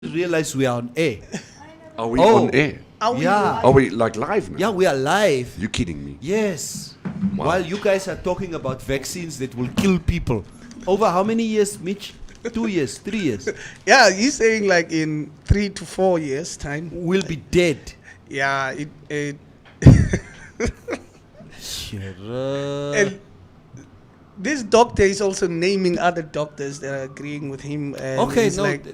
realize we are on air. Are we on air? Yeah. Are we like live now? Yeah, we are live. You kidding me? Yes. Wow. While you guys are talking about vaccines that will kill people. Over how many years, Mitch? 2 years, 3 years? Yeah, he's saying like in 3 to 4 years time. We'll be dead. Yeah, it Sure. and this doctor is also naming other doctors that are agreeing with him. And Okay, it's no, like,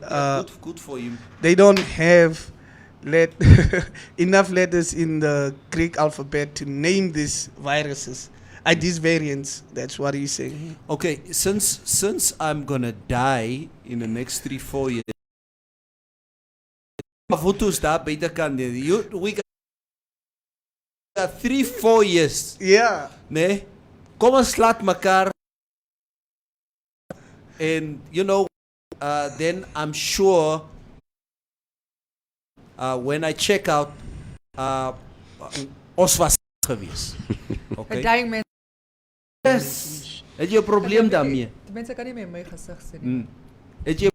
good for him. they don't have enough letters in the Greek alphabet to name these viruses. These variants. That's what he's saying. Okay, since I'm gonna die in the next 3-4 years. Fotos daar buitekant. We got 3-4 years. Yeah. Nee? Kom ons slaat mekaar. And then I'm sure when I check out ons was gewees. Okay. Dying man. Yes. Het jy 'n probleem daarmee? Die mense kan nie meer my gesig sien nie. Het jy 'n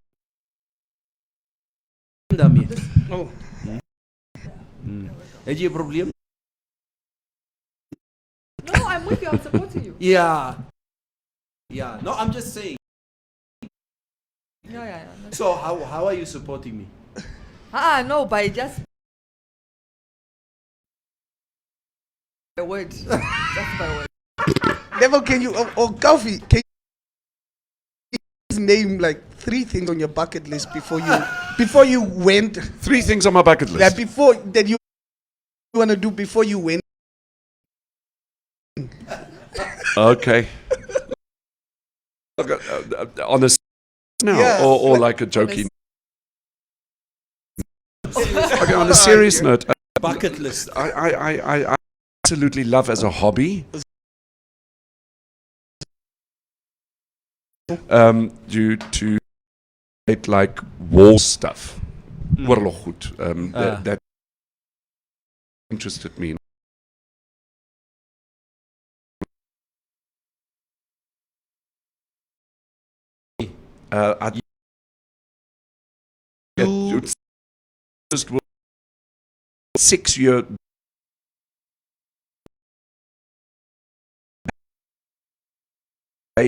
probleem daarmee? Oh. Het jy 'n probleem? No, I'm with you. I'm supporting you. Yeah. Yeah. No, I'm just saying. Yeah. So how are you supporting me? No, by just by word. Just by word. Neville, can you or Kofi, can you name like 3 things on your bucket list before you went? 3 things on my bucket list. That before that you want to do before you went. Okay. Look, on a now, Yeah. or like a joking. Okay, on a serious note, Bucket list. I absolutely love as a hobby. Due to it like war stuff. Oorlog goed. That interested me. I just 6-year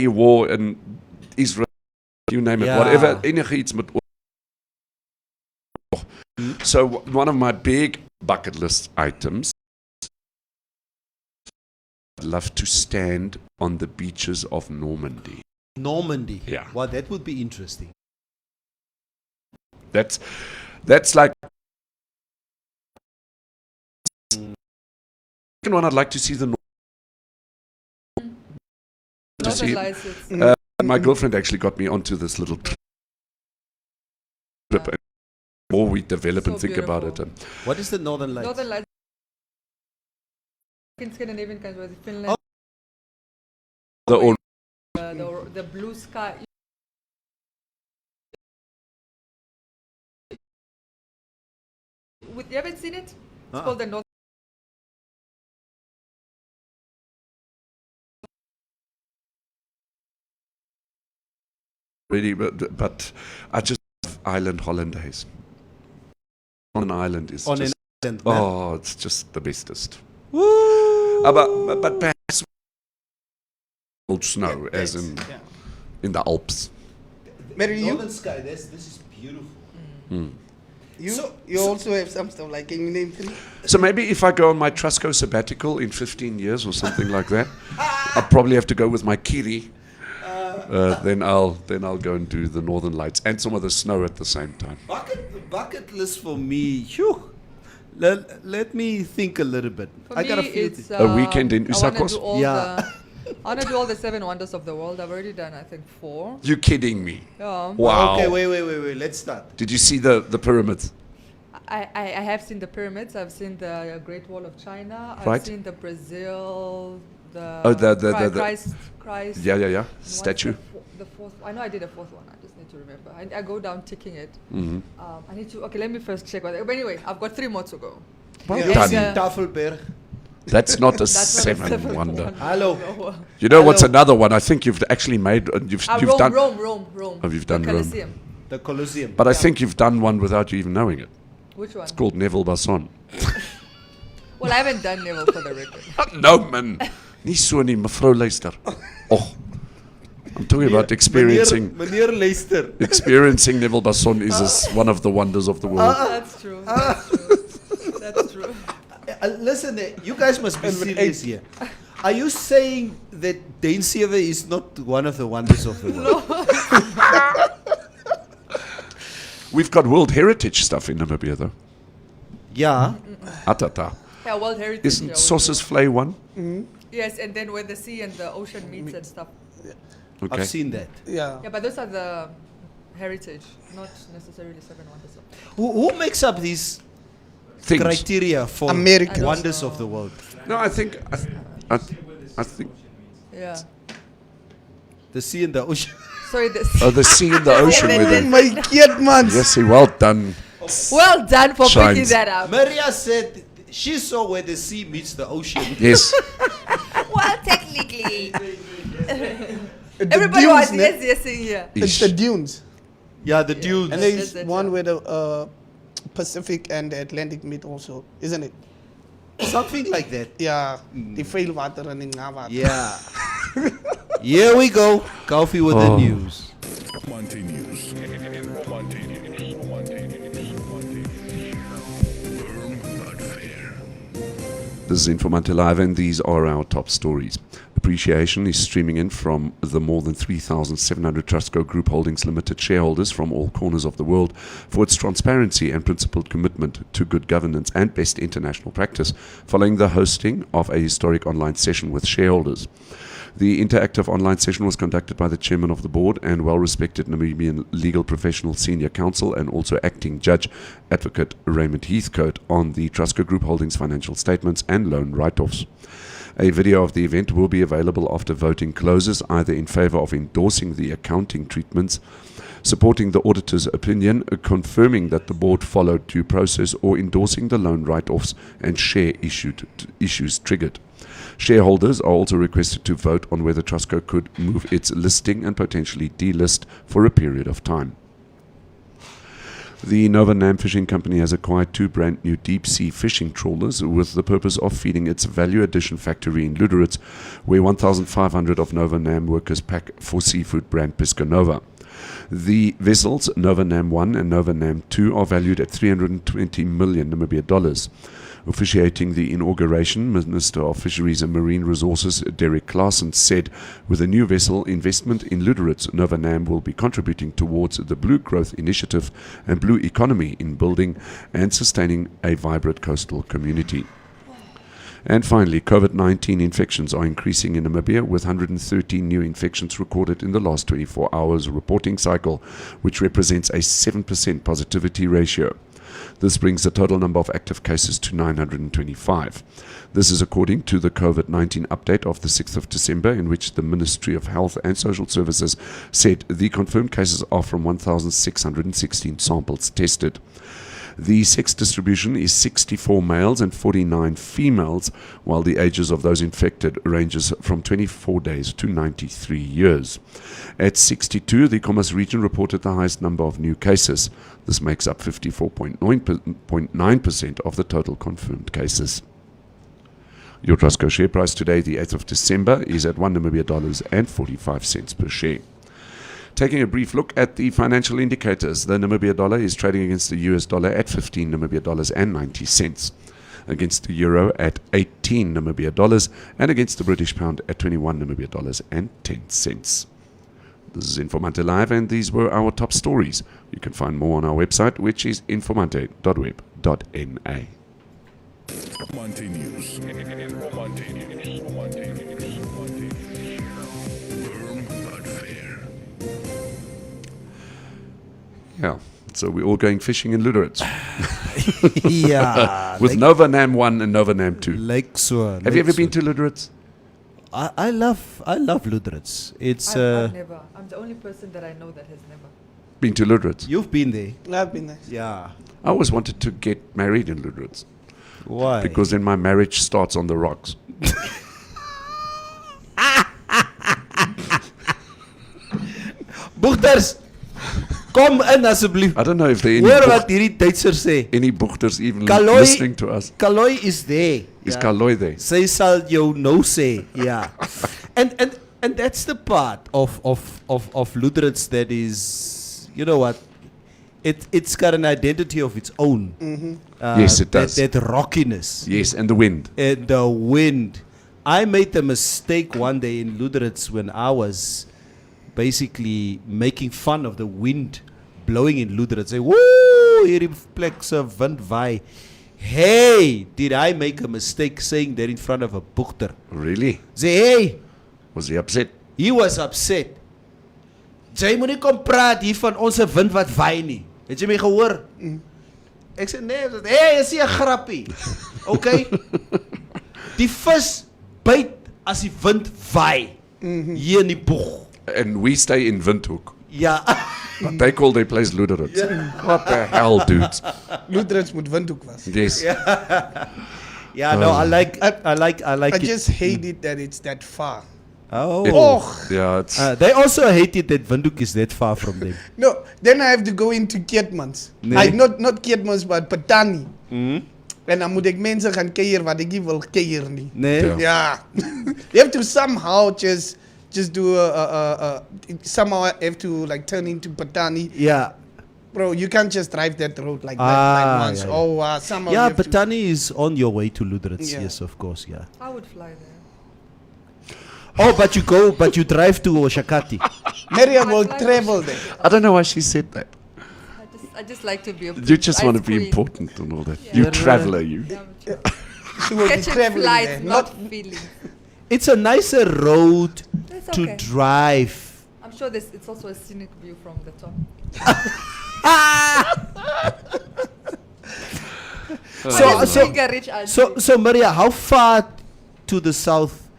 war in Israel, you name it, Yeah. whatever, enige iets met oorlog. So one of my big bucket list items, I'd love to stand on the beaches of Normandy. Normandy. Yeah. Well, that would be interesting. That's like second one. I'd like to see the to see Northern it. Lights. My girlfriend actually got me onto this little trip. And the more we develop So and think about it, beautiful. What is the Northern Lights? Northern Lights. In Scandinavian countries, Finland, the old, the blue sky. You haven't seen it? It's called the North. really, but I just love island holidays. On an island is On just, an island. man. oh, it's just the bestest. Woo! But perhaps old snow, as in the Alps. Mary, Northern sky. This is beautiful. you also have some stuff like, can you name 3? So maybe if I go on my Trusco sabbatical in 15 years or something like that, I'll probably have to go with my kiri. Then I'll go and do the Northern Lights and some of the snow at the same time. Bucket list for me. Phew. Let me think a little bit. For I me, got a few it's things. A weekend in I wanna Usakos? do all Yeah. I want to do all the 7 wonders of the world. I've already done, I think, 4. You kidding me? Yeah. Wow. Okay, wait. Let's start. Did you see the pyramids? I have seen the pyramids. I've seen the Great Wall of China. I've Right. seen the Brazil. Christ. Yeah. What's Statue. The fourth. I know I did a 4th one. I just need to remember. I go down ticking it. Mm-hmm. I need to. Okay, let me first check. But anyway, I've got 3 more to go. Well You've done. seen Tafelberg. That's not a That's not a seven seventh wonder. one. Hello. No. You know what's Hello. another one? I think you've actually made. You've Rome, done. Rome. Oh, you've The done Rome. Colosseum. The Colosseum. But I think you've done one without you even knowing it. Which one? It's called Neville Basson. Well, I haven't done Neville for the record. No, man. Nie so nie, mevrou luister. Oh. I'm talking about experiencing Meneer luister. experiencing Neville Basson is one of the wonders of the world. That's true. That's true. That's true. Listen, you guys must be serious here. Are you saying that Dane Sewe is not one of the wonders of the world? We've got World Heritage stuff in Namibia, though. Yeah. Atata. Yeah, World Heritage. Isn't yeah, Sauces Flay one? Yes, and then where the sea and the ocean meets and stuff. Okay. I've seen that. Yeah. Yeah, but those are the heritage, not necessarily seven wonders. Who makes up these Things. criteria for America. I don't wonders know. of the world? No, I think Yeah. The sea and the ocean. Sorry, the the sea and the ocean then- with Oh it. my kid, man. Yes, well done. Well done for Shines. picking that up. Maria said she saw where the sea meets the ocean. Yes. Well, technically. The Everybody dunes, was ne? yes here. It's the dunes. Yeah, the dunes. And Yes, there's that's one it. where the Pacific and the Atlantic meet also, isn't it? Something like that. Yeah, the veel water and in water. Yeah. Here we go. Coffee with the Oh. news. Monte News. Monte News. Monte News. Monte News. Firm but fair. This is Informante Live, and these are our top stories. Appreciation is streaming in from the more than 3,700 Trustco Group Holdings Limited shareholders from all corners of the world for its transparency and principled commitment to good governance and best international practice, following the hosting of a historic online session with shareholders. The interactive online session was conducted by the chairman of the board and well-respected Namibian legal professional senior counsel and also acting judge, advocate Raymond Heathcote, on the Trustco Group Holdings financial statements and loan write-offs. A video of the event will be available after voting closes, either in favor of endorsing the accounting treatments, supporting the auditor's opinion, confirming that the board followed due process, or endorsing the loan write-offs and share issues triggered. Shareholders are also requested to vote on whether Trustco could move its listing and potentially delist for a period of time. The Nova Nam Fishing Company has acquired 2 brand new deep-sea fishing trawlers with the purpose of feeding its value addition factory in Luderitz, where 1,500 of Nova Nam workers pack for seafood brand Piscanova. The vessels, Nova Nam 1 and Nova Nam 2, are valued at 320 million Namibia dollars. Officiating the inauguration, Minister of Fisheries and Marine Resources Derek Claassen said, with a new vessel investment in Luderitz, Nova Nam will be contributing towards the Blue Growth Initiative and Blue Economy in building and sustaining a vibrant coastal community. And finally, COVID-19 infections are increasing in Namibia, with 113 new infections recorded in the last 24 hours reporting cycle, which represents a 7% positivity ratio. This brings the total number of active cases to 925. This is according to the COVID-19 update of the 6th of December, in which the Ministry of Health and Social Services said the confirmed cases are from 1,616 samples tested. The sex distribution is 64 males and 49 females, while the ages of those infected ranges from 24 days to 93 years. At 62, the Commerce region reported the highest number of new cases. This makes up 54.9% of the total confirmed cases. Your Trustco share price today, the 8th of December, is at $1.45 per share. Taking a brief look at the financial indicators, the Namibia dollar is trading against the US dollar at 15 Namibia dollars and 90 cents, against the euro at 18 Namibia dollars, and against the British pound at 21 Namibia dollars and 10 cents. This is Informante Live, and these were our top stories. You can find more on our website, which is informante.web.na. Monte News. Monte News. Monte News. Monte News. Firm but fair. Yeah, so we're all going fishing in Luderitz Yeah. with Nova Nam 1 and Nova Nam 2. Like so. Have you ever been to Luderitz? I love Luderitz. It's I've never. I'm the only person that I know that has never. Been to Luderitz? you've been there. That'd be nice. Yeah. I always wanted to get married in Luderitz Why? because then my marriage starts on the rocks. Boogters. Kom in asseblief. I don't know if there are Hoor any, wat hierdie Duitsers sê. any Bochters even Kaloi- listening to us. Kaloi is there. Is Ja. Kaloi there? Sy sal jou nou sê, ja. And that's the part of Lutherans that is, you know what, it's got an identity of its own. Yes, it does. That rockiness. Yes, and the wind. And the wind. I made a mistake one day in Lutherans when I was basically making fun of the wind blowing in Lutherans. Say, woo, hierdie plek se wind waai. Hey, did I make a mistake saying that in front of a Bochter? Really? Say, hey, Was he upset? he was upset. Jy moet nie kom praat hier van ons wind wat waai nie. Het jy my gehoor? Ek sê nee, hey, is nie 'n grappie. Okay? Die vis byt as die wind waai. Hier in die boeg. And we stay in Windhoek. Ja. But they call their place Luderits. What the hell, dudes? Lutherans moet Windhoek was. Yes. Ja, no, I like I it. just hate it that it's that far. Oh. Oh, Yeah, it's They also hate it that Windhoek is that far from them. no. Then I have to go into Keetmans. Nee. Not Keetmans, but Patani. En dan moet ik mensen gaan keier wat ik niet wil keier niet. Nee. Ja. Yeah. You have to somehow just do somehow have to like turn into Patani. Ja. Bro, you can't just drive that road like Ah, that like once. yeah, Oh, somehow Yeah, you have to- Patani is on your way to Lutherits. Yeah. Yes, of course, yeah. I would fly there. Oh, but you drive to Oshakati. Maria will I'd like travel there. I don't know why she said that. I just like to be a You just want to ice be queen. important and all that. Yeah. You Yeah. traveler, you. Yeah, She will be catching traveling flights, there. not feelings. It's a nicer road That's to okay. drive. I'm sure it's also a scenic view from the top. Being a rich auntie. So Maria, how far to the south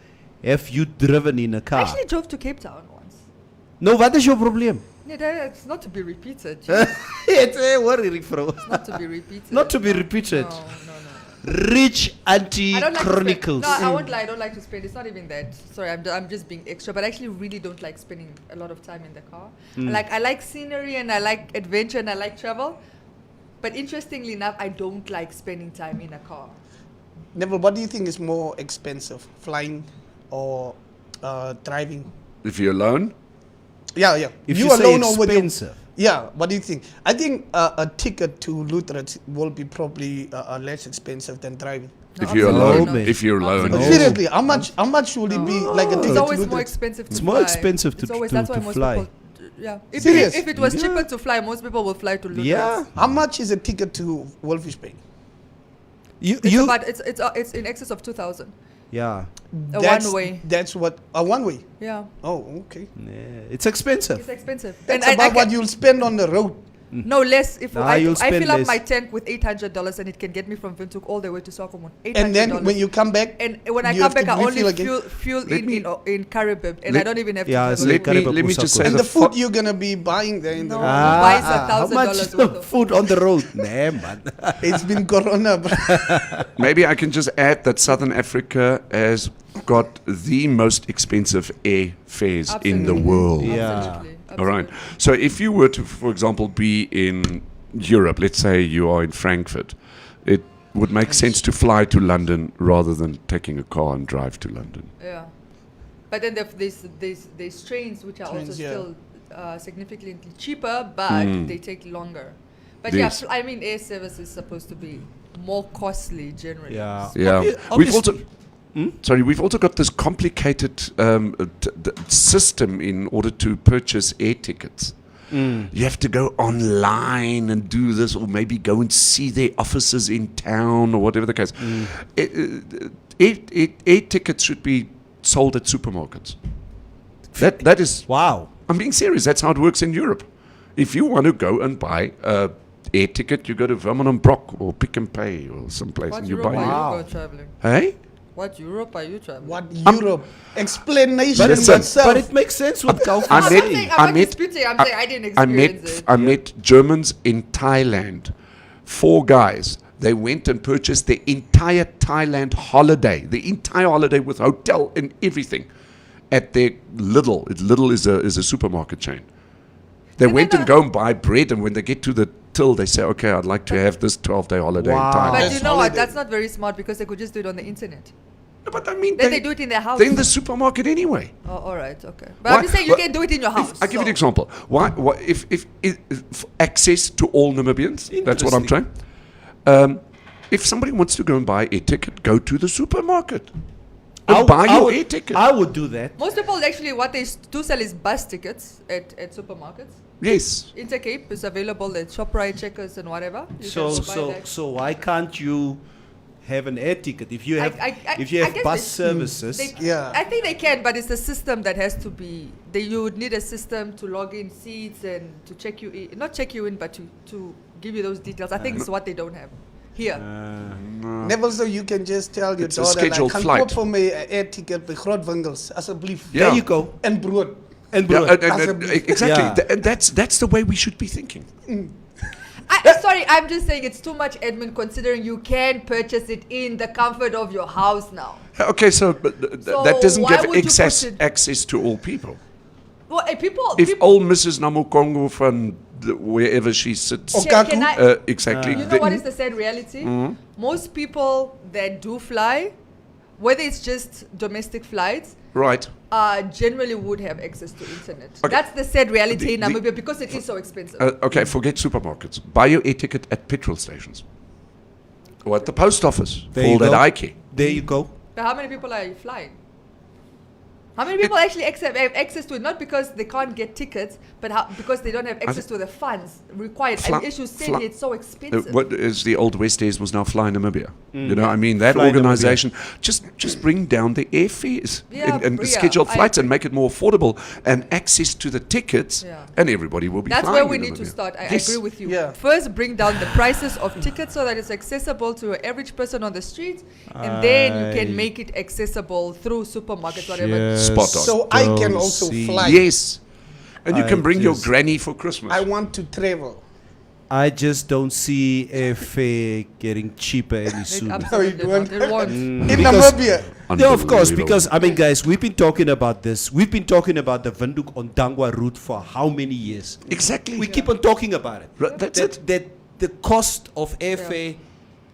have you driven in a I car? actually drove to Cape Town once. No, wat is your probleem? Yeah, it's not to be repeated. It's a worry, bro. Not to be repeated. Not to be No, repeated. No. Rich Auntie I don't like Chronicles. To spend, no, I won't lie. I don't like to spend. It's not even that. Sorry, I'm just being extra. But I actually really don't like spending a lot of time in the car. I like scenery and I like adventure and I like travel. But interestingly enough, I don't like spending time in a car. Neville, what do you think is more expensive, flying or driving? If you're alone, Yeah. If you you say alone or with your, expensive. yeah. What do you think? I think a ticket to Lutherans will be probably less expensive than driving. No, if you're absolutely alone, not. man. if you're alone, No. yes. Seriously, how much will it be like a ticket It's to always more Lutherans? expensive to It's fly. more expensive It's to- always, to- that's why to most fly. people. Yeah. Serious? If it was Yeah. cheaper to fly, most people will fly to Lutherans. Yeah. How much is a ticket to Wolfish Bay? It's in excess of 2,000. Yeah. One way. That's what a one way. Yeah. Oh, okay. Yeah. It's expensive. It's expensive. That's And I about what can- you'll spend on the road. No less. If Nah, I you'll fill spend up less. my tank with $800 and it can get me from Windhoek all the way to Swakopmund. $800. And then when you come back, and when I you come have to back, I only refill again. fuel Let in me- in Caribbean, and let- I don't even have Yeah, to. it's travel. like Let me just say and the the food fo- you're gonna be buying there in the No. road. buys how much $1,000 worth of food on the road? Nah, man. It's been Corona, bro. Maybe I can just add that Southern Africa has got the most expensive airfares in the Absolutely. world. Yeah. Absolutely. All right. Absolutely. So if you were to, for example, be in Europe, let's say you are in Frankfurt, it would make sense to fly to London rather than taking a car and drive to London. Yeah. But then there's trains which are Trains, also yeah. still significantly cheaper, but they take longer. But Yes. yeah, I mean, air service is supposed to be more costly generally. Yeah. Yeah. We've also, Hmm? sorry, we've also got this complicated system in order to purchase air tickets. You have to go online and do this, or maybe go and see their offices in town, or whatever the case. Air tickets should be sold at supermarkets. That is, Wow. I'm being serious. That's how it works in Europe. If you want to go and buy a air ticket, you go to Vermont and Brock or Pick and Pay or someplace, What and you Europe buy are it. Wow. you go traveling? Hey, What Europe are you traveling? What Europe? Explanation But, Listen, yourself. but it makes sense with Kaufman. I met- saying. I'm not met- disputing. I'm saying I didn't I experience met it. I met Germans in Thailand. 4 guys. They went and purchased the entire Thailand holiday, the entire holiday with hotel and everything, at their Lidl. Lidl is a supermarket chain. They No, went no, and no. go and buy bread, and when they get to the till, they say, okay, I'd like to have this 12-day holiday Wow. in Thailand. But That's you know what? holiday. That's not very smart because they could just do it on the internet. No, but I mean, Then they do it in their house. they're in the supermarket anyway. Oh, all right, okay. But Why- I'm just saying you why- can do it in your house. I'll give you an so- example. Why if access to all Namibians, that's what I'm trying. If somebody wants to go and buy a ticket, go to the supermarket. And buy your air ticket. I would do that. Most people actually what they do sell is bus tickets at supermarkets. Yes. Intercape is available at ShopRite, Checkers, and whatever. You So can buy that. so why can't you have an air ticket if you have I if you have guess bus they- services? Yeah. I think they can, but it's the system that has to be. You would need a system to log in seats and to check you in, not check you in, but to give you those details. I think it's what they don't have here. Never so you can just tell your It's a daughter, scheduled like, flight. koop vir my 'n air ticket by Grootwinkels asseblief. Yeah. There you go. En brood. And Yeah, brood. exactly. Yeah. And that's the way we should be thinking. Sorry, I'm just saying it's too much admin considering you can purchase it in the comfort of your house now. Okay, so So that doesn't why give would you access put it- access to all people. Well, people. If people old Mrs. Namukongo from wherever she sits, can I- exactly. You know what is the sad reality? Mm-hmm. Most people that do fly, whether it's just domestic flights, Right. generally would have access to internet. Okay. That's the sad reality The- in the- Namibia because it is so expensive. Okay, forget supermarkets. Buy your air ticket at petrol stations. Or at the post office. There For you all that go. I care. There you go. But how many people are you flying? How many people actually have access to it? Not because they can't get tickets, but because they don't have access to the funds required. And as you said, it's so expensive. What is the old West Airs was now Fly Namibia. You know, I mean, that Fly organization, just bring down the airfares Yeah, and yeah, schedule I flights and agree. make it more affordable and access to the tickets, Yeah. and everybody will be That's flying where we in need to Namibia. start. I Yes. agree with you. Yeah. First, bring down the prices of tickets so that it's accessible to your average person on the street, and then you I can make it accessible through supermarkets, whatever. Just Spot on. So I can don't also see- fly. Yes. And you I can bring your just- granny for Christmas. I want to travel. I just don't see airfare getting cheaper any It sooner. absolutely No, it not. It won't. In Because- Namibia. Yeah, of course, Unbelievable. because I mean, guys, we've been talking about this. We've been talking about the Windhoek Ondangwa route for how many years? Exactly. We keep on talking about it. Right, that's that, it. That the cost of airfare,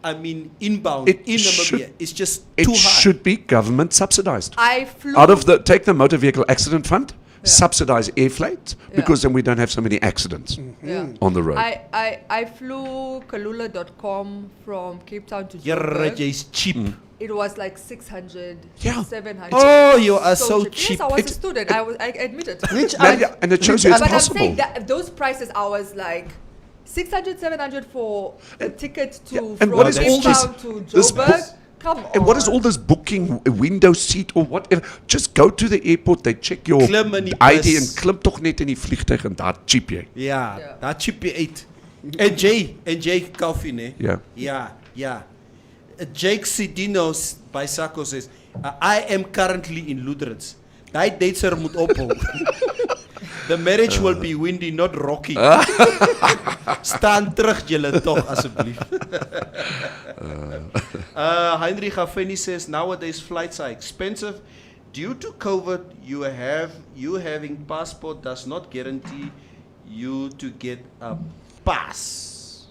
I mean, inbound It in should- Namibia is just It too high. should be government subsidized. I flew Out of the take the motor vehicle accident fund, subsidize air flights because then we don't have so many accidents Yeah. on the road. I flew Kalula.com from Cape Town to Your Joburg. is cheap. It was like 600, Yeah. 700. Oh, you are so cheap. Yes, I was a It- student. I admit it. Which Yeah, I, yeah, and it shows you it's But I'm possible. saying that those prices, I was like 600, 700 for a ticket to and from what is Cape all this- Town to this Joburg. book- Come on. And what is all this booking a window seat or whatever? Just go to the airport, they check your Klim in die ID bus. en klim tog net in die vliegtuig en daar cheap jy. Ja, Ja. dat cheap je eet. En Jay Coffee, ne? Ja. Yeah, yeah. Jake Sidino by Sako says, I am currently in Luderens. Die Duitser moet ophou. The marriage will be windy, not rocky. Staan terug julle tog asseblief. Heinrich Affeni says nowadays flights are expensive. Due to COVID, you having passport does not guarantee you to get a pass.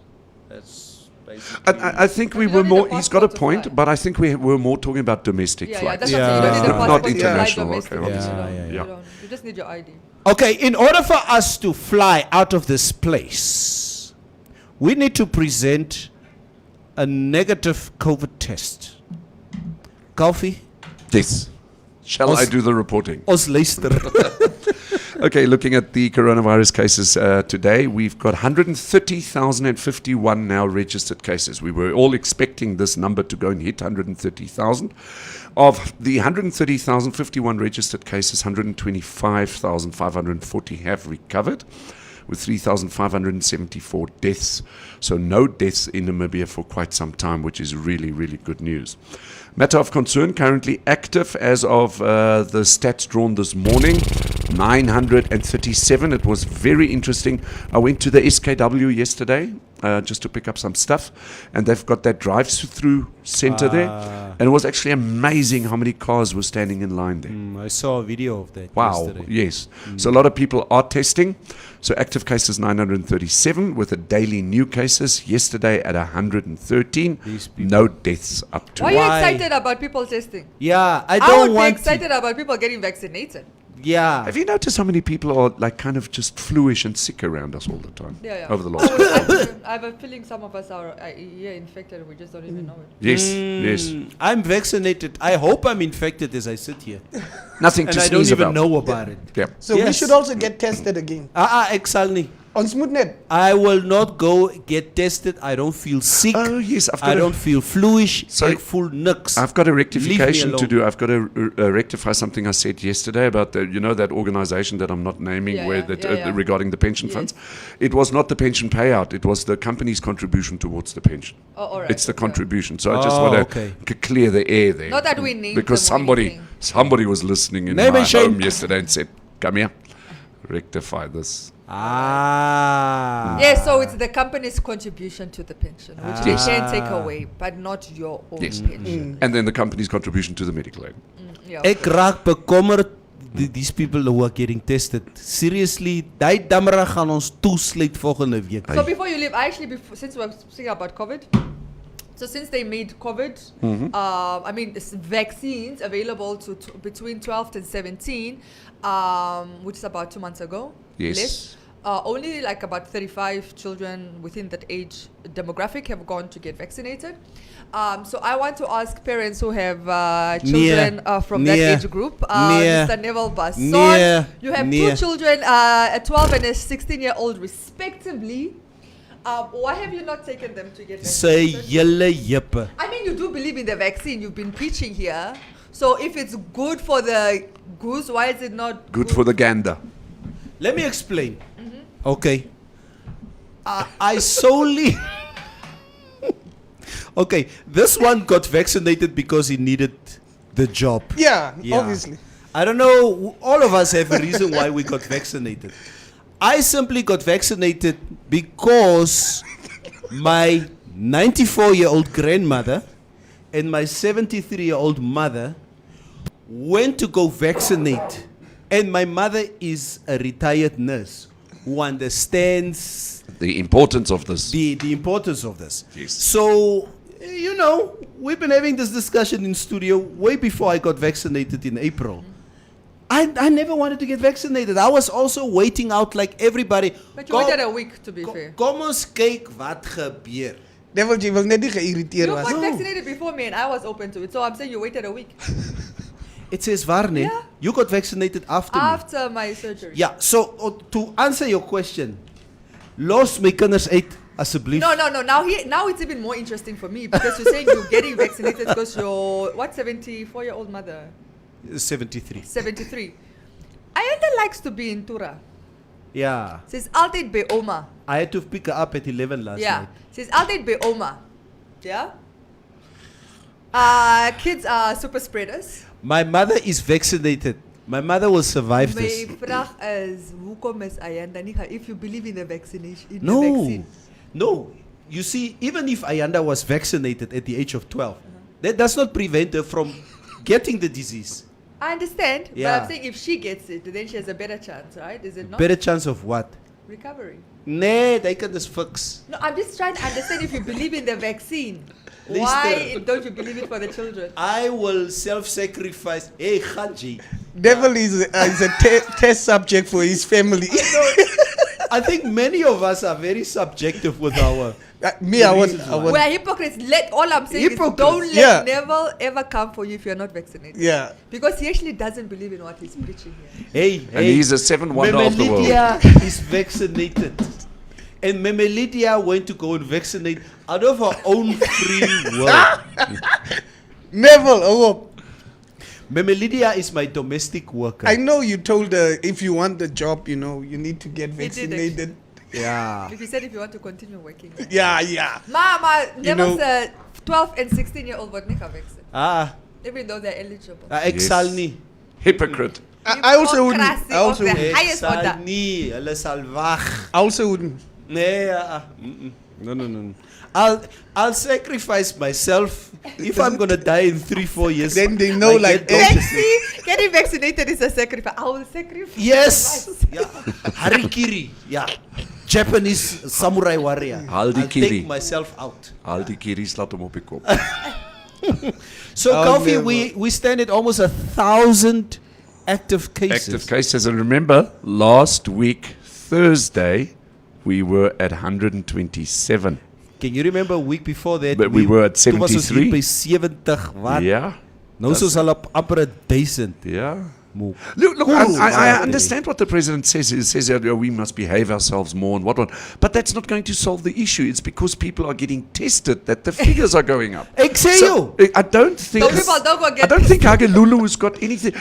That's basically. I think we You were don't need a more, he's got a passport to point, fly. but I think we were more talking about domestic Yeah, flights. that's what I'm saying. You don't need a Yeah. passport Not to fly international, domestic. okay, You obviously. don't. Yeah, You yeah. don't. You just need your ID. Okay, in order for us to fly out of this place, we need to present a negative COVID test. Coffee, Yes. Shall Os- I do the reporting? ons luister. Okay, looking at the coronavirus cases today, we've got 130,051 now registered cases. We were all expecting this number to go and hit 130,000. Of the 130,051 registered cases, 125,540 have recovered, with 3,574 deaths. So no deaths in Namibia for quite some time, which is really, really good news. Matter of concern, currently active as of the stats drawn this morning, 937. It was very interesting. I went to the SKW yesterday just to pick up some stuff, and they've got that drive-through center there, and it was actually amazing how many cars were standing in line there. I saw a video of that Wow, yesterday. yes. So a lot of people are testing. So active cases 937 with a daily new cases yesterday at 113. These people. No deaths up to Why are you Why? excited about people testing? Yeah, I I don't would be want excited about people getting vaccinated. Yeah. Have you noticed how many people are like kind of just fluish and sick around us all the time? Yeah. Over the last I have a feeling some of us are infected and we just don't even know it. Yes, yes. I'm vaccinated. I hope I'm infected as I sit here. Nothing And to I don't sneeze even about. know about it. Yeah. So we Yes. should also get tested again. Exalni. On Smoothnet. I will not go get tested. I don't feel sick. Oh yes, I don't feel fluish. Sorry. Ek voel niks. I've got a Leave me rectification to alone. do. I've got to rectify something I said yesterday about that organization that I'm not naming, regarding the pension Yes. funds. It was not the pension payout. It was the company's contribution towards the pension. Oh, all right. It's the okay. contribution. So I just Oh, want okay. to clear the air there. Not that we named because them or anything. somebody was listening in Name my and shame. home yesterday and said, "Come here, rectify this." Yeah, so it's the company's contribution to the pension, which Yes. they can take away, but not your own Yes. pension. And then the company's contribution to the medical aid. Yeah. Ek raak bekommerd these people who are getting tested. Seriously, die damera gaan ons toesluit volgende week. So before you leave, since we're speaking about COVID, so since they made COVID, it's vaccines available to between 12 and 17, which is about 2 months ago. Yes. Less. Only like about 35 children within that age demographic have gone to get vaccinated. So I want to ask parents who have children from that age group, Mr. Neville Basson, you have two children, a 12 and a 16-year-old respectively. Why have you not taken them to get Say vaccinated? julle jippe. I mean, you do believe in the vaccine. You've been preaching here. So if it's good for the goose, why is it not Good for the gander. Let me explain. Okay. I solely. Okay, this one got vaccinated because he needed the job. Yeah, Yeah. obviously. I don't know. All of us have a reason why we got vaccinated. I simply got vaccinated because my 94-year-old grandmother and my 73-year-old mother went to go vaccinate. And my mother is a retired nurse who understands The importance of this. the importance of this. Yes. So, we've been having this discussion in studio way before I got vaccinated in April. I never wanted to get vaccinated. I was also waiting out like everybody. But you waited a week, to be fair. Kom ons kyk wat gebeur. Devil, jy wil net nie geïrriteerd You was. got vaccinated before me and I was open to it. So I'm saying you waited a week It says waar nee? Yeah. You got vaccinated after me. after my surgery. Ja, so to answer your question, los my kinders uit asseblief. No. Now it's even more interesting for me because you're saying you're getting vaccinated because your 74-year-old mother, 73. 73. Ayanda likes to be in Tura. Yeah. She's altyd by oma. I had to pick her up at 11 last Yeah. night. She's altyd by oma. Yeah. Kids are super spreaders. My mother is vaccinated. My mother will survive My this. vraag is, hoekom is Ayanda nie if you believe in the vaccination, in the No. vaccine? No. You see, even if Ayanda was vaccinated at the age of 12, that does not prevent her from getting the disease. I understand, Yeah. but I'm saying if she gets it, then she has a better chance, right? Is it not? Better chance of what? Recovery. Nee, they can just fix. No, I'm just trying to understand if you believe in the vaccine. Lister. Why don't you believe it for the children? I will self-sacrifice. Hey, Khanji. Devil is a test subject for his family. I think many of us are very subjective with our... Me, I want. reasons I why. want. We're hypocrites. All I'm saying Hypocrites. is don't let Yeah. Neville ever come for you if you're not vaccinated. Yeah. Because he actually doesn't believe in what he's preaching here. Hey, And he's a seven wonder of the world. Lydia is vaccinated. And Meme Lydia went to go and vaccinate out of her own free will. Neville, oh, Meme Lydia is my domestic worker. I know you told her if you want the job, you need to get He did vaccinated. Yeah. If you said if you want to continue working. Yeah. Mama, You Neville's know- a 12 and 16-year-old word nika vaccine. Even though they're eligible. Ek Yes. sal nie. Hypocrite. I also wouldn't. Hypocrisy I also of the wouldn't. Ek highest sal order. nie. Hulle sal wag. I also wouldn't. Nee, No. I'll sacrifice myself if I'm gonna die in 3-4 years. Then they know, like, get doctors. See, getting vaccinated is a sacrifice. I will sacrifice. Yes. Yeah. Harikiri. Yeah. Japanese samurai warrior. Haal die I'll kiri. take myself out. Al die kieries laat hom op die kop. So, Oh, Kofi, never. we stand at almost 1,000 active cases. Active cases. And remember, last week, Thursday, we were at 127. Can you remember a week before that? But we were at Toen was ons 73. hier by 70 wat? Yeah. Nou is ons al op amper 1,000. Yeah. Moe. Look, Ooh, I wow. understand what the president says. He says that we must behave ourselves more and what. But that's not going to solve the issue. It's because people are getting tested that the figures are going up. Ek sê jou. I don't think. Those people don't go get I don't think Hagelulu has got anything.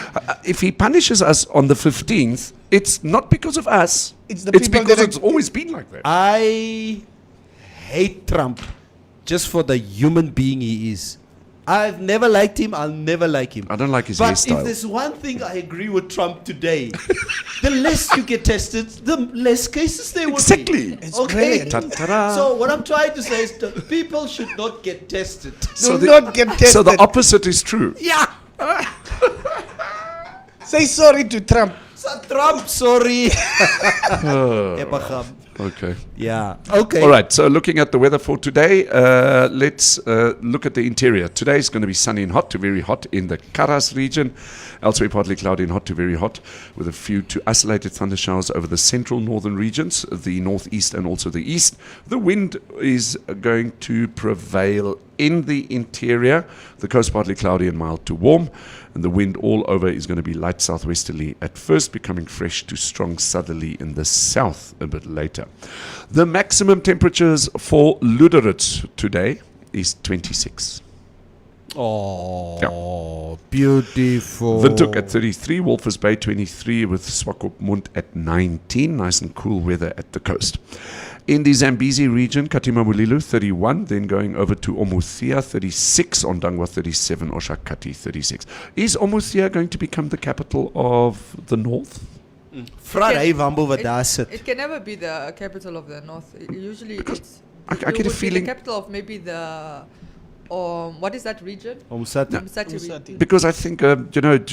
If he punishes us on the 15th, it's not because of us. It's the It's people because that it's always been like that. I hate Trump just for the human being he is. I've never liked him. I'll never like him. I don't like his But if hairstyle. there's one thing I agree with Trump today, the less you get tested, the less cases there will Exactly. be. It's Okay. brilliant. Ta-ta-da. So what I'm trying to say is that people should not get tested. Do not get tested. So the opposite is true. Yeah. Say sorry to Trump. So Trump, sorry. Ebagam. Okay. Yeah. Okay. All right, so looking at the weather for today, let's look at the interior. Today is going to be sunny and hot to very hot in the Karas region. Elsewhere, partly cloudy and hot to very hot, with a few to isolated thunder showers over the central northern regions, the northeast and also the east. The wind is going to prevail in the interior. The coast partly cloudy and mild to warm. And the wind all over is going to be light southwesterly at first, becoming fresh to strong southerly in the south a bit later. The maximum temperatures for Luderitz today is 26. Oh, beautiful. Windhoek at 33, Walvis Bay 23, with Swakopmund at 19. Nice and cool weather at the coast. In the Zambezi region, Katima-Mulilo 31, then going over to Omuthia 36, Ondangwa 37, Oshakati 36. Is Omuthia going to become the capital of the north? Vra hy wambo wat daar It sit. can never be the capital of the north. Usually it's. I it get a would be feeling- the capital of maybe the. What is that region? Omsati. Umsati region. Umsati. Because I think, it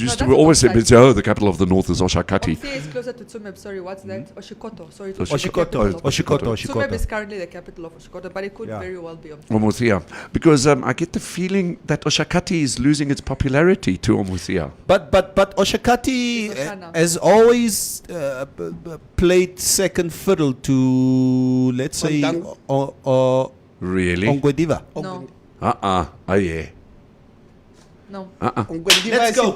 used that's to, we always say, Oshakati. oh, the capital of the north is Oshakati. Omsi is closer to Tsumeb. Sorry, what's that? Oshikoto. Sorry, it's Oshikoto. the capital of- Oshikoto. Tsumeb is currently the capital of Oshikoto, but it could Yeah. very well be Omsi. Omuthia. Because I get the feeling that Oshakati is losing its popularity to Omuthia. But Oshakati It's Oshana. has always played second fiddle to, let's say, Ondang. Really? Ongwediva. No, Oh yeah. no. Let's go.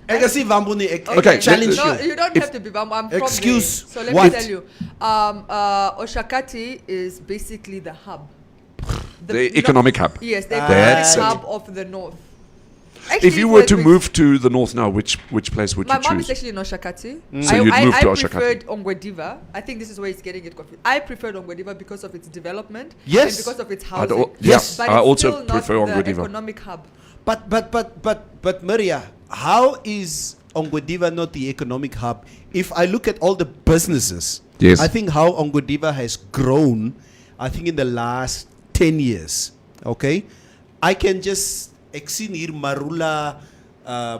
Ek is nie wambo nie. Ek Okay, challenge No, you. you don't have to be. I'm from Excuse there. So let what? me tell you. Oshakati is basically the hub. The economic hub. Yes, the That's economic it. hub of the north. If Actually, you were for to which- move to the north now, which place would My you mom is choose? actually in Oshakati. So you'd move to I Oshakati. preferred Ongwediva. I think this is where it's getting it confused. I preferred Ongwediva because of its development Yes. and because of its I'd housing. al- yes, but I it's also still not prefer the Ongwediva. economic hub. But Maria, how is Ongwediva not the economic hub? If I look at all the businesses, Yes. I think how Ongwediva has grown, I think in the last 10 years, okay? I can just, ek sien hier Marula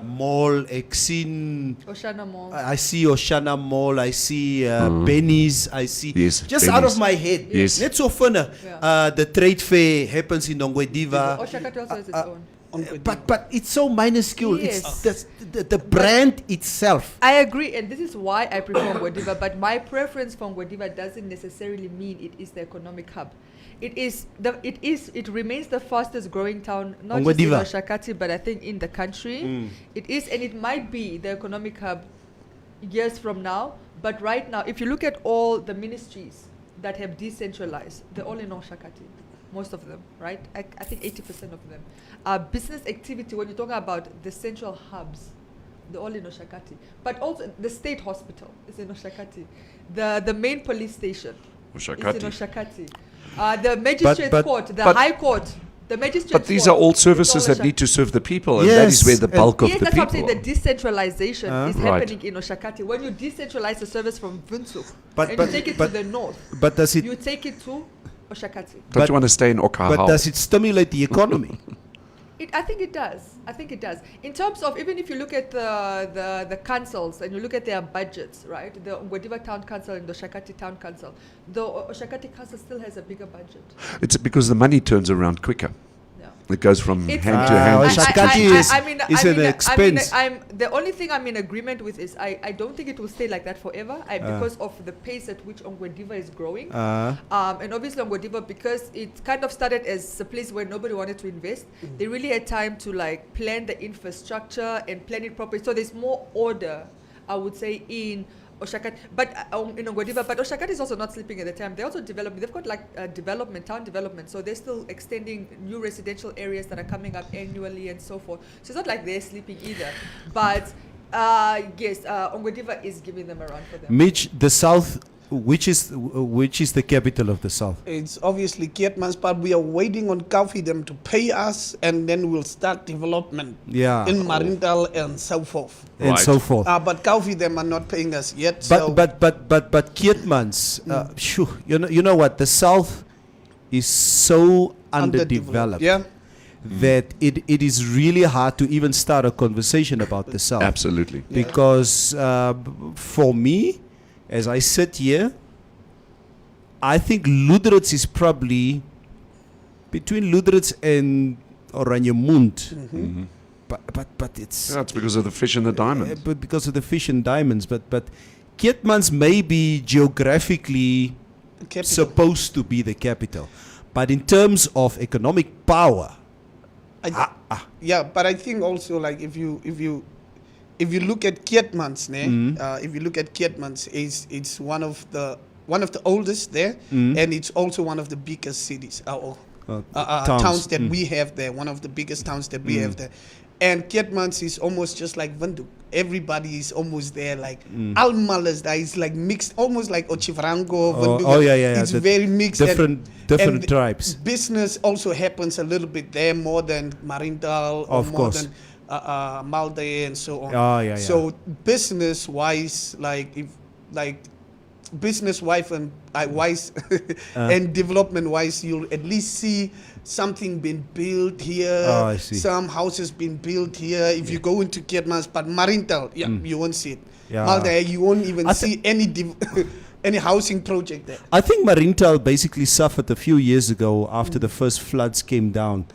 Mall, ek sien, Oshana Mall. I see Oshana Mall, I see Benny's, I see, Yes, just out Benny's. of my head, Yes. net so vinnig. Yeah. The trade fair happens in Ongwediva. Oshakati also has its own. But it's so minuscule. Yes. It's the brand itself. I agree, and this is why I prefer Ongwediva. But my preference for Ongwediva doesn't necessarily mean it is the economic hub. It remains the fastest growing town, not just in Ongwediva. Oshakati, but I think in the country. It is, and it might be the economic hub years from now. But right now, if you look at all the ministries that have decentralized, they're all in Oshakati. Most of them, right? I think 80% of them. Business activity, when you're talking about the central hubs, they're all in Oshakati. But also the state hospital is in Oshakati. The main police station is in Oshakati. Oshakati. The magistrate court, the but- high court, the magistrate But these court, are all it's services that Oshakati. need to serve the people, and that is Yes, where the bulk of Yes, the that's what I'm people saying. The decentralization is Right. happening in Oshakati. When you decentralize the service from Windhoek But- and but- you take it but- to the north, But does it? you take it to Oshakati. Don't you want to stay in Okahau? But does it stimulate the economy? I think it does. I think it does. In terms of, even if you look at the councils and you look at their budgets, right? The Ngwediva Town Council and the Oshakati Town Council, the Oshakati Council still has a bigger budget. It's because the money turns around quicker. Yeah. It goes from It's- hand to Ah, hand. Oshakati is an expense. The only thing I'm in agreement with is I don't think it will stay like that forever because of the pace at which Ongwediva is growing. And obviously Ongwediva, because it kind of started as a place where nobody wanted to invest, they really had time to like plan the infrastructure and plan it properly. So there's more order, I would say, in Oshakati, but in Ongwediva, but Oshakati is also not sleeping at the time. They're also developing. They've got like town development. So they're still extending new residential areas that are coming up annually and so forth. So it's not like they're sleeping either. But yes, Ongwediva is giving them a run for them. Mitch, the South, which is the capital of the South? It's obviously Keetmans, but we are waiting on them to pay us, and then we'll start development Yeah. in Marintal and so forth. And Right. so forth. But them are not paying us yet. But Keetmans, phew, you know what? The South is so underdeveloped Yeah. that it is really hard to even start a conversation about the South. Absolutely. Because for me, as I sit here, I think Luderitz is probably between Luderitz and Oranjemund. But it's Yeah, it's because of the fish and the diamonds. but because of the fish and diamonds. But Keetmans may be geographically Capital. supposed to be the capital, but in terms of economic power, Yeah, but I think also like if you look at Keetmans, if you look at Keetmans, it's one of the oldest there, and it's also one of the biggest cities towns that we have there. One of the biggest towns that we have there, and Keetmans is almost just like Windhoek. Everybody is almost there, like Almalas. That is like mixed, almost like Ochivrango. Windhoek. Yeah. It's The very mixed. different and tribes. Business also happens a little bit there more than Marintal or Of more course. than Malde and so on. Yeah. So business wise, business wise and and development wise, you'll at least see something being built here. Oh, I see. Some houses being built here. If you go into Keetmans, but Marintal, you won't see it. Yeah. Malde, you won't even I see any housing project there. I think Marintal basically suffered a few years ago after the first floods came down.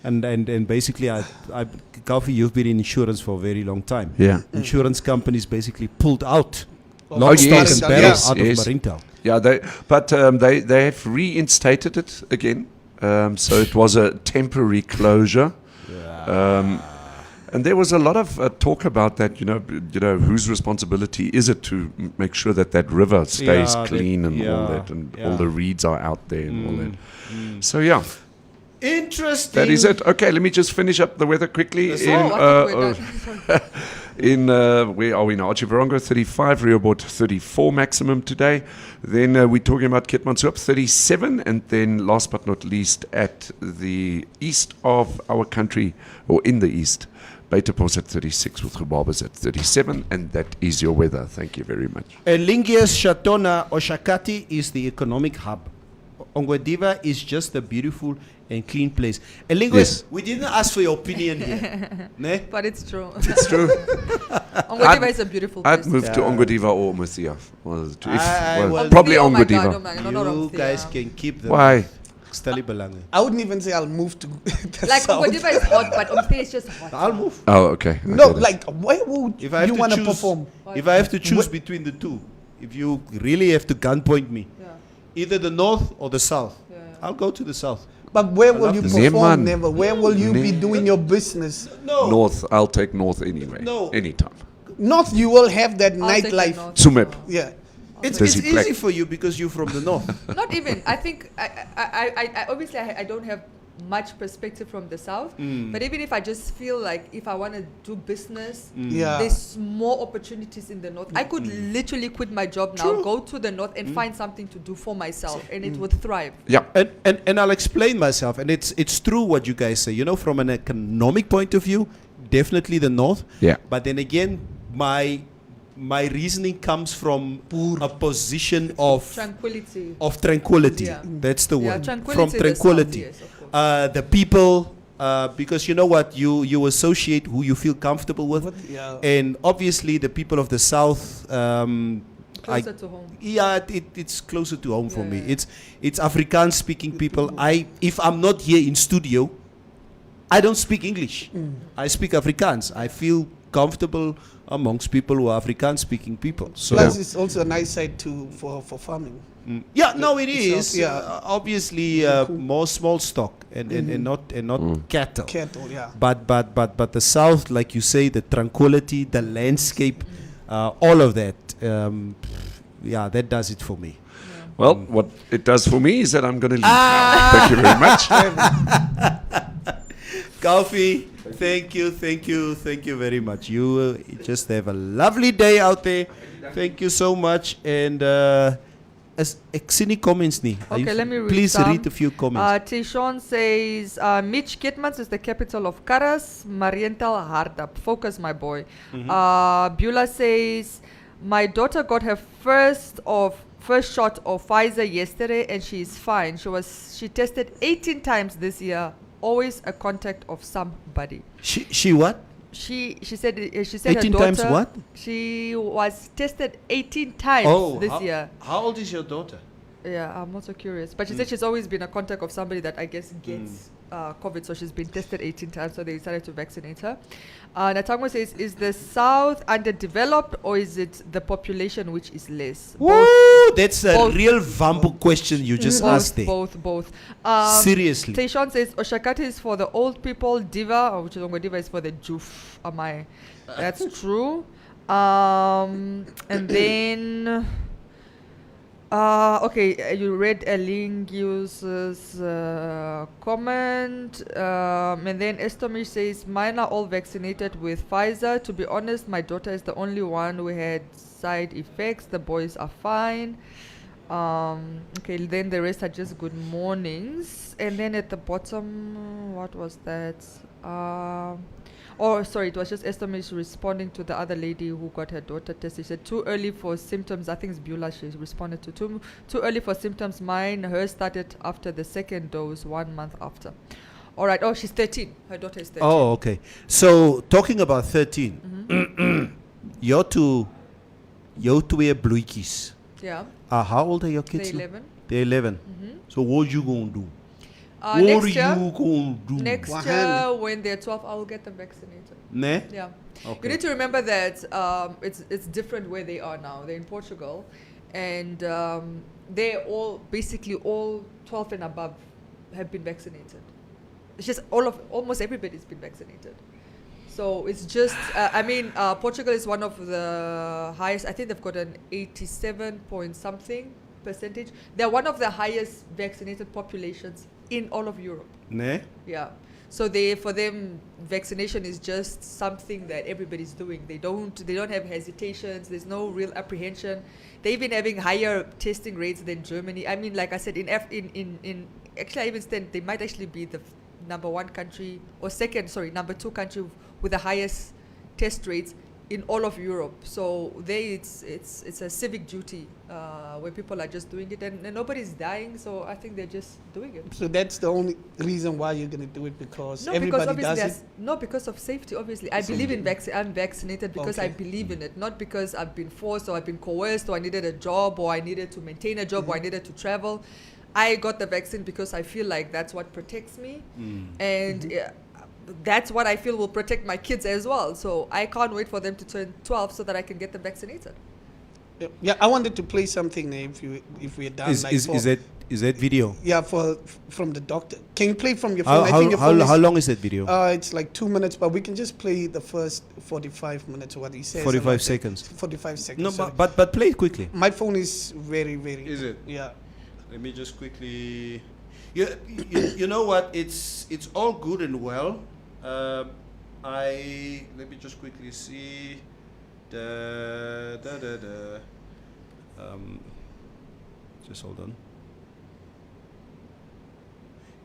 And basically, Kaufi, you've been in insurance for a very long time. Yeah. Insurance companies basically pulled out Oh, lock, stock, yes. and barrel Yes, out yes. of Marintal. Yeah, they have reinstated it again. So it was a temporary closure. And there was a lot of talk about that. You know, whose responsibility is it to make sure that river stays clean and all that, and all the reeds are out there and all that. So yeah. Interesting. That is it. Okay, let me just finish up the weather quickly. I think we're done. In where are we now? Ochivrongo 35, Riobot 34 maximum today. Then we're talking about Keetmanshoop 37, and then last but not least at the east of our country, or in the east, Beitapos at 36 with Rubabas at 37, and that is your weather. Thank you very much. Elingius Shatona Oshakati is the economic hub. Ongwediva is just a beautiful and clean place. Elingius, Yes. we didn't ask for your opinion here. Ne? But it's true. It's true. Ongwediva is a beautiful place. I'd move to Ongwediva or Muthia. Well, Probably Oh my God, Ongwediva. oh my God, no, You no, guys yeah. can keep them. Why? Stali Belange. I wouldn't even say I'll move to the Like south. Ongwediva is hot, but Omstay is just hot. I'll move. Oh, okay. I No, get it. like where would If I have you to want to choose, perform? if I have to choose between the two, if you really have to gunpoint me, Yeah. either the north or the south, Yeah. I'll go to the south. But where I will love you this. perform? Neman. Never. Where will you be doing your business? No. North, I'll take North anyway. No. Anytime. North, you will have that I'll take the nightlife. north. Tsumeb. Yeah. It's Does he easy play? for you because you're from the north. Not even. I think I obviously I don't have much perspective from the south, but even if I just feel like if I want to do business, Yeah. there's more opportunities in the north. I could literally quit my job now, True. go to the north and find something to do for myself, and it would thrive. Yeah. And I'll explain myself. And it's true what you guys say. You know, from an economic point of view, definitely the north. Yeah. But then again, my my reasoning comes from a position of Tranquility. tranquility. Yeah. That's the Yeah, word. tranquility From in the tranquility. South, yes, of course. The people, because you know what, you associate who you feel comfortable with, Yeah. and obviously the people of the South. Closer to home. Yeah, it's closer to home for Yeah, me. yeah. It's Afrikaans speaking people. If I'm not here in studio, I don't speak English. I speak Afrikaans. I feel comfortable amongst people who are Afrikaans speaking people. So Plus, it's also a nice site for farming. yeah, no, it itself, is. yeah. Obviously, Cool. more small stock and not cattle. Cattle, yeah. But the South, like you say, the tranquility, the landscape, all of that. Yeah, that does it for me. Well, what it does for me is that I'm going to leave now. Thank you very much. Coffee, thank you very much. You just have a lovely day out there. Thank you so much. And as any comments nie. Okay, let me read Please some. read a few comments. Tishon says, Mitch Kitmans is the capital of Karas, Mariental Hardap. Focus, my boy. Beulah says, my daughter got her first shot of Pfizer yesterday and she is fine. She tested 18 times this year. Always a contact of somebody. She what? She said 18 her daughter, times what? She was tested 18 times this year. How old is your daughter? Yeah, I'm also curious. But she said she's always been a contact of somebody that I guess gets COVID, so she's been tested 18 times, so they decided to vaccinate her. Natango says, is the South underdeveloped or is it the population which is less? Woo, that's a both. real Vampo question you just asked there. Both. Seriously. Taishon says, Oshakati is for the old people, Diva, which is Ongo Diva, is for the Juf. That's true. And then... okay, you read Elingius's comment, and then Estomish says, mine are all vaccinated with Pfizer. To be honest, my daughter is the only one who had side effects. The boys are fine. Okay, then the rest are just good mornings. And then at the bottom, what was that? Sorry, it was just Estomish responding to the other lady who got her daughter tested. She said, too early for symptoms. I think it's Beulah she responded to. Too early for symptoms. Hers started after the second dose, 1 month after. All right. Oh, she's 13. Her daughter is 13. Oh, okay. So, talking about 13, your two bloeikies. Yeah. How old are your kids? They're now? 11. They're 11. So, what you going to do? What Next are year, you going to do? next year when they're 12, I will get them vaccinated. Ne? Yeah. Okay. You need to remember that it's different where they are now. They're in Portugal, and they're all basically all 12 and above have been vaccinated. It's just almost everybody's been vaccinated. So it's just Portugal is one of the highest. I think they've got an 87 point something percentage. They're one of the highest vaccinated populations in all of Europe. Ne? Yeah. So for them, vaccination is just something that everybody's doing. They don't have hesitations. There's no real apprehension. They're even having higher testing rates than Germany. I mean, like I said, actually, I even stand they might actually be the number 2 country with the highest test rates in all of Europe. So it's a civic duty where people are just doing it, and nobody's dying. So I think they're just doing it. So that's the only reason why you're going to do it, because No, everybody because does obviously it. not because of safety. Obviously, I believe in I'm vaccinated because I Okay. believe in it, not because I've been forced or I've been coerced or I needed a job or I needed to maintain a job or I needed to travel. I got the vaccine because I feel like that's what protects me, and that's what I feel will protect my kids as well. So I can't wait for them to turn 12 so that I can get them vaccinated. Yeah, I wanted to play something if we're done. Is that video? Yeah, from the doctor. Can you play from your phone? I think your How phone is, long is that video? it's like 2 minutes, but we can just play the first 45 minutes of what he says. 45 about seconds. 45 seconds. No, sorry. but play it quickly. My phone is very, very... Is it? Yeah. Let me just quickly. You know what? It's all good and well. Let me just quickly see. Just hold on.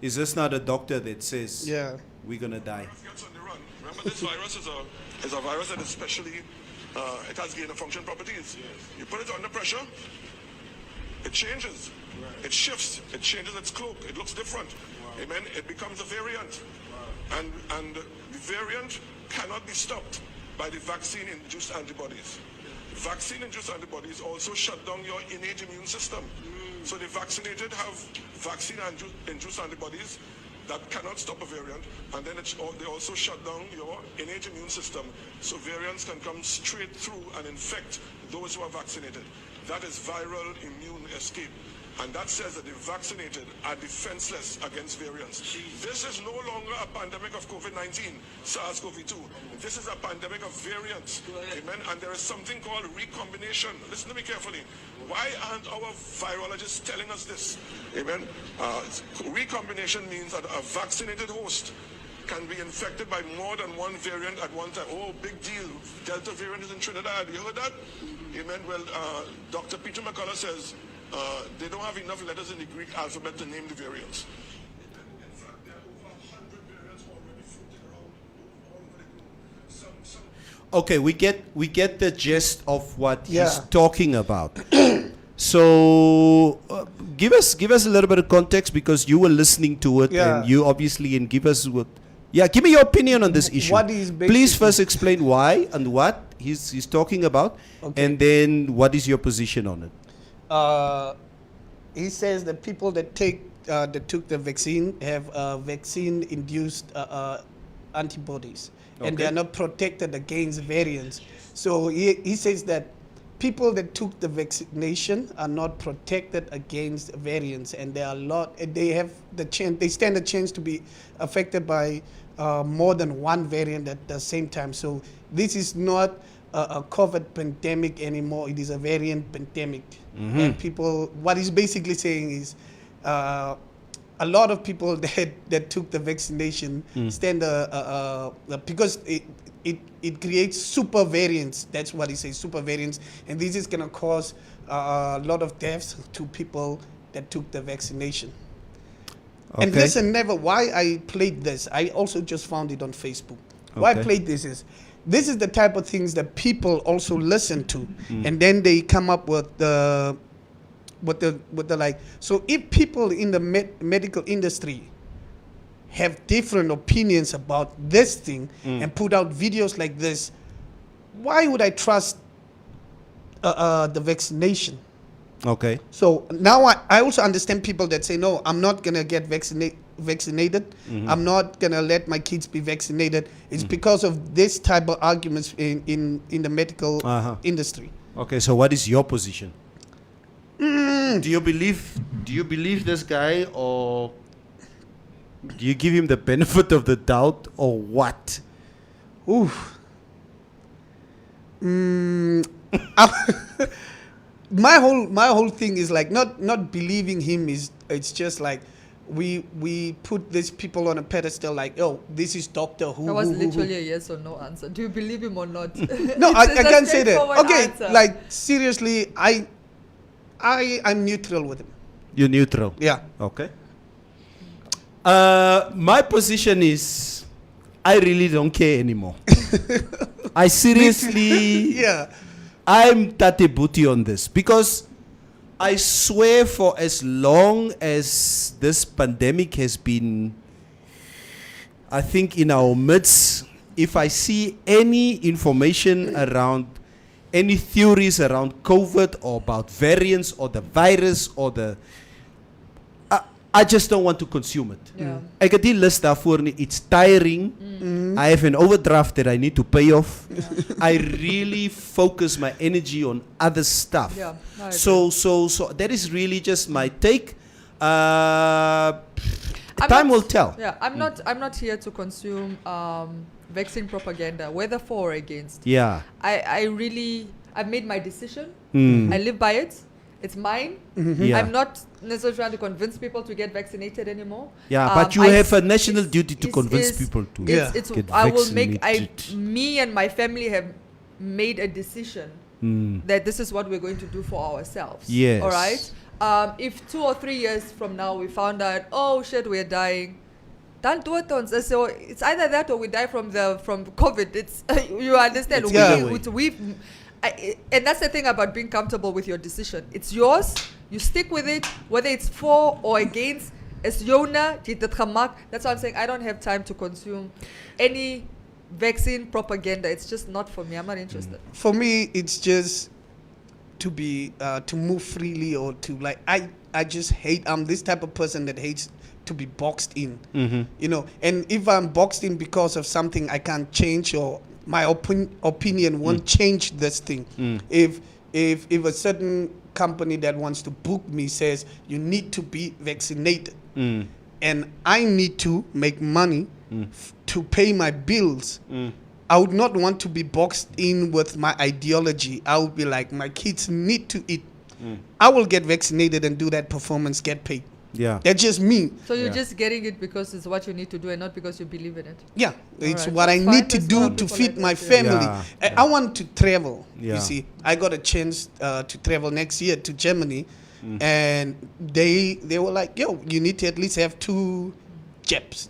Is this not a doctor that says Yeah. we're gonna die? Gets on the run. Remember, this virus is a virus that is specially it has gain of function properties. You put it under pressure, it changes, it shifts, it changes its cloak, it looks different. Amen. It becomes a variant, and the variant cannot be stopped by the vaccine-induced antibodies. Vaccine-induced antibodies also shut down your innate immune system. So the vaccinated have vaccine-induced antibodies that cannot stop a variant, and then they also shut down your innate immune system, so variants can come straight through and infect those who are vaccinated. That is viral immune escape. And that says that the vaccinated are defenseless against variants. This is no longer a pandemic of COVID-19, SARS-CoV-2. This is a pandemic of variants. Amen. And there is something called recombination. Listen to me carefully. Why aren't our virologists telling us this? Amen. Recombination means that a vaccinated host can be infected by more than one variant at one time. Oh, big deal. Delta variant is in Trinidad. You heard that? Amen. Well, Dr. Peter McCullough says, they don't have enough letters in the Greek alphabet to name the variants. In fact, there are over 100 variants already floating around all over the globe. Okay, we get the gist of what he's Yeah. talking about. So give us a little bit of context, because you were listening to it, Yeah. and you obviously, and give us what. Yeah, give me your opinion on this issue. What is Please basically- first explain why and what he's talking about, Okay. and then what is your position on it. He says that people that took the vaccine have vaccine-induced antibodies, and they Okay. are not protected against variants. So he says that people that took the vaccination are not protected against variants, and there are they stand a chance to be affected by more than one variant at the same time. So this is not a COVID pandemic anymore. It is a variant pandemic. And people, what he's basically saying is, a lot of people that took the vaccination stand because it creates super variants. That's what he says, super variants, and this is gonna cause a lot of deaths to people that took the vaccination. And Okay. listen, never. Why I played this? I also just found it on Facebook. Why I Okay. played this is the type of things that people also listen to, and then they come up with the like. So if people in the medical industry have different opinions about this thing and put out videos like this, why would I trust the vaccination? Okay. So now I also understand people that say, no, I'm not going to get vaccinated. I'm not going to let my kids be vaccinated. It's because of this type of arguments in the medical industry. Okay. So what is your position? Do you believe this guy, or do you give him the benefit of the doubt, or what? Ooh. My whole thing is like not believing him is, it's just like we put these people on a pedestal like, oh, this is Doctor Who. That was who. literally a yes or no answer. Do you believe him or not? No, I It's a can't say that. straightforward Okay, answer. like seriously, I'm neutral with him. You're neutral. Yeah. Okay. My position is, I really don't care anymore. I seriously, Yeah. I'm Tate Booty on this, because I swear for as long as this pandemic has been, I think, in our midst, if I see any information around, any theories around COVID or about variants or the virus or I just don't want to consume it. Yeah. Ek het die list daarvoor nie. It's tiring. I have an overdraft that I need to pay off. I really focus my energy on other stuff. Yeah, I agree. So that is really just my take. I'm Time not- will tell. Yeah, I'm not here to consume vaccine propaganda, whether for or against. Yeah. I've made my decision. Mm. I live by it. It's mine. Yeah. I'm not necessarily trying to convince people to get vaccinated anymore. Yeah, but you I have a s- national it's- duty to it's- convince it's- people to Yeah. It's get I will make vaccinated. me and my family have made a decision that this is what we're going to do for ourselves. Yes. All right. If 2 or 3 years from now we found out, oh shit, we're dying, Dan dood ons. So it's either that or we die from COVID. It's you understand? It's either way. And that's the thing about being comfortable with your decision. It's yours. You stick with it, whether it's for or against. It's Yona, that's why I'm saying I don't have time to consume any vaccine propaganda. It's just not for me. I'm not interested. For me, it's just to be to move freely, or to like I just hate. I'm this type of person that hates to be boxed in. You know, and if I'm boxed in because of something I can't change, or my opinion won't change this thing. If a certain company that wants to book me says you need to be vaccinated, and I need to make money to pay my bills, I would not want to be boxed in with my ideology. I would be like, my kids need to eat. I will get vaccinated and do that performance, get paid. Yeah. That's just me. So you're just getting it because it's what you need to do and not because you believe in it. Yeah, it's Alright, what I that's fine. need to There's a do lot of to people feed like my that, yeah. family. Yeah, I want to travel. Yeah. You see, I got a chance to travel next year to Germany, and they were like, "Yo, you need to at least have 2 jabs."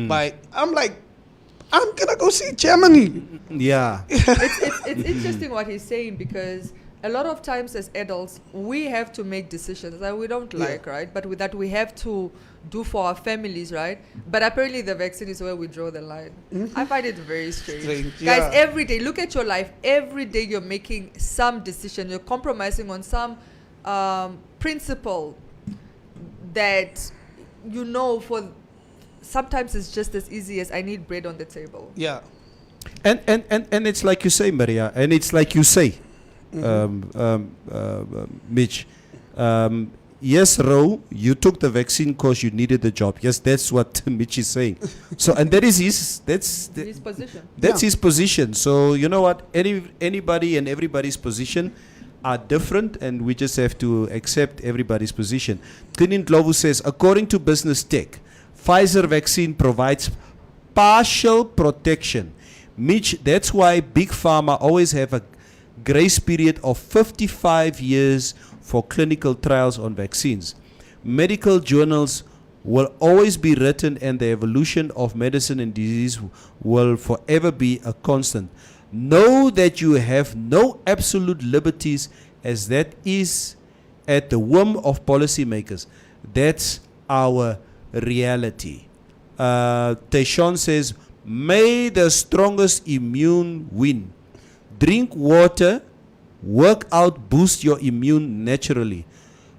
But I'm like, I'm gonna go see Germany. Yeah. It's interesting what he's saying, because a lot of times as adults we have to make decisions that we don't like, right? But with that we have to do for our families, right? But apparently the vaccine is where we draw the line. I find it very strange. Guys, every day, look at your life. Every day you're making some decision. You're compromising on some principle that you know for sometimes it's just as easy as I need bread on the table. Yeah. And it's like you say, Maria, and it's like you say, Mitch. Yes, Ro, you took the vaccine because you needed the job. Yes, that's what Mitch is saying. So, and that is his Position. That's his position. So you know what? Anybody and everybody's position are different, and we just have to accept everybody's position. Klinin Glovu says, according to Business Tech, Pfizer vaccine provides partial protection. Mitch, that's why Big Pharma always have a grace period of 55 years for clinical trials on vaccines. Medical journals will always be written, and the evolution of medicine and disease will forever be a constant. Know that you have no absolute liberties, as that is at the whim of policymakers. That's our reality. Tayshawn says, may the strongest immune win. Drink water, work out, boost your immune naturally.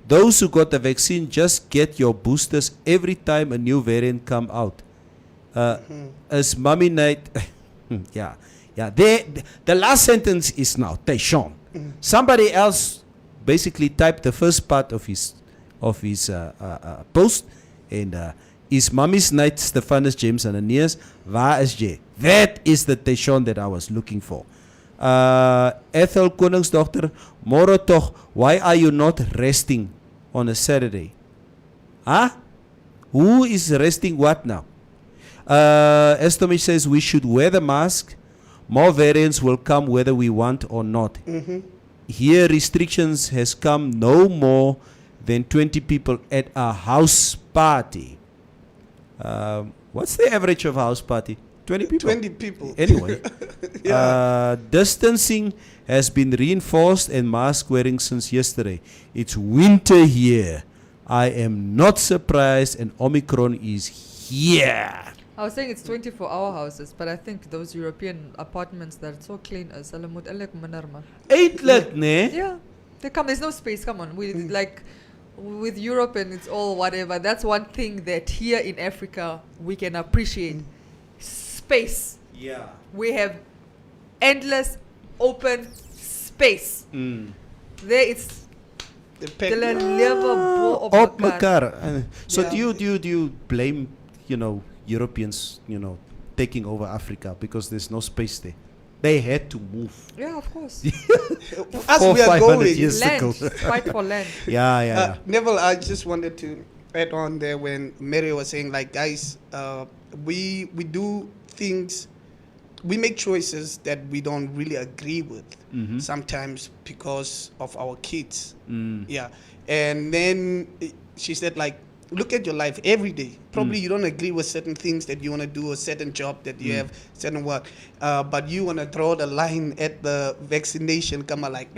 Those who got the vaccine, just get your boosters every time a new variant come out. As Mummy Night, yeah. The last sentence is now Tayshawn. Somebody else basically typed the first part of his post, and is Mummy's Night Stephanus James Ananias? Waar is jy? That is the Tayshawn that I was looking for. Ethel Koningsdochter, môre toch, why are you not resting on a Saturday? Huh? Who is resting what now? Estomish says we should wear the mask. More variants will come whether we want or not. Here restrictions has come no more than 20 people at a house party. What's the average of a house party? 20 people? 20 people. Anyway. Distancing has been reinforced and mask wearing since yesterday. It's winter here. I am not surprised, and Omicron is here. I was saying it's 24-hour houses, but I think those European apartments that are so clean as Alamut Elek Manarma. Eindelijk, nee? Yeah. They come, there's no space. Come on. We like with Europe and it's all whatever. That's one thing that here in Africa we can appreciate. Space. Yeah. We have endless open space. There it's the level of Op mekaar. mekaar. So Yeah. do you blame, Europeans, taking over Africa because there's no space there? They had to move. Yeah, of course. As we are 500 going. years ago. Land. Fight for land. Yeah. Neville, I just wanted to add on there when Mary was saying, like, guys, we do things, we make choices that we don't really agree with sometimes because of our kids. Yeah. And then she said, like, look at your life every day. Probably you don't agree with certain things that you want to do, a certain job that you have, certain work, but you want to draw the line at the vaccination. Come on, like,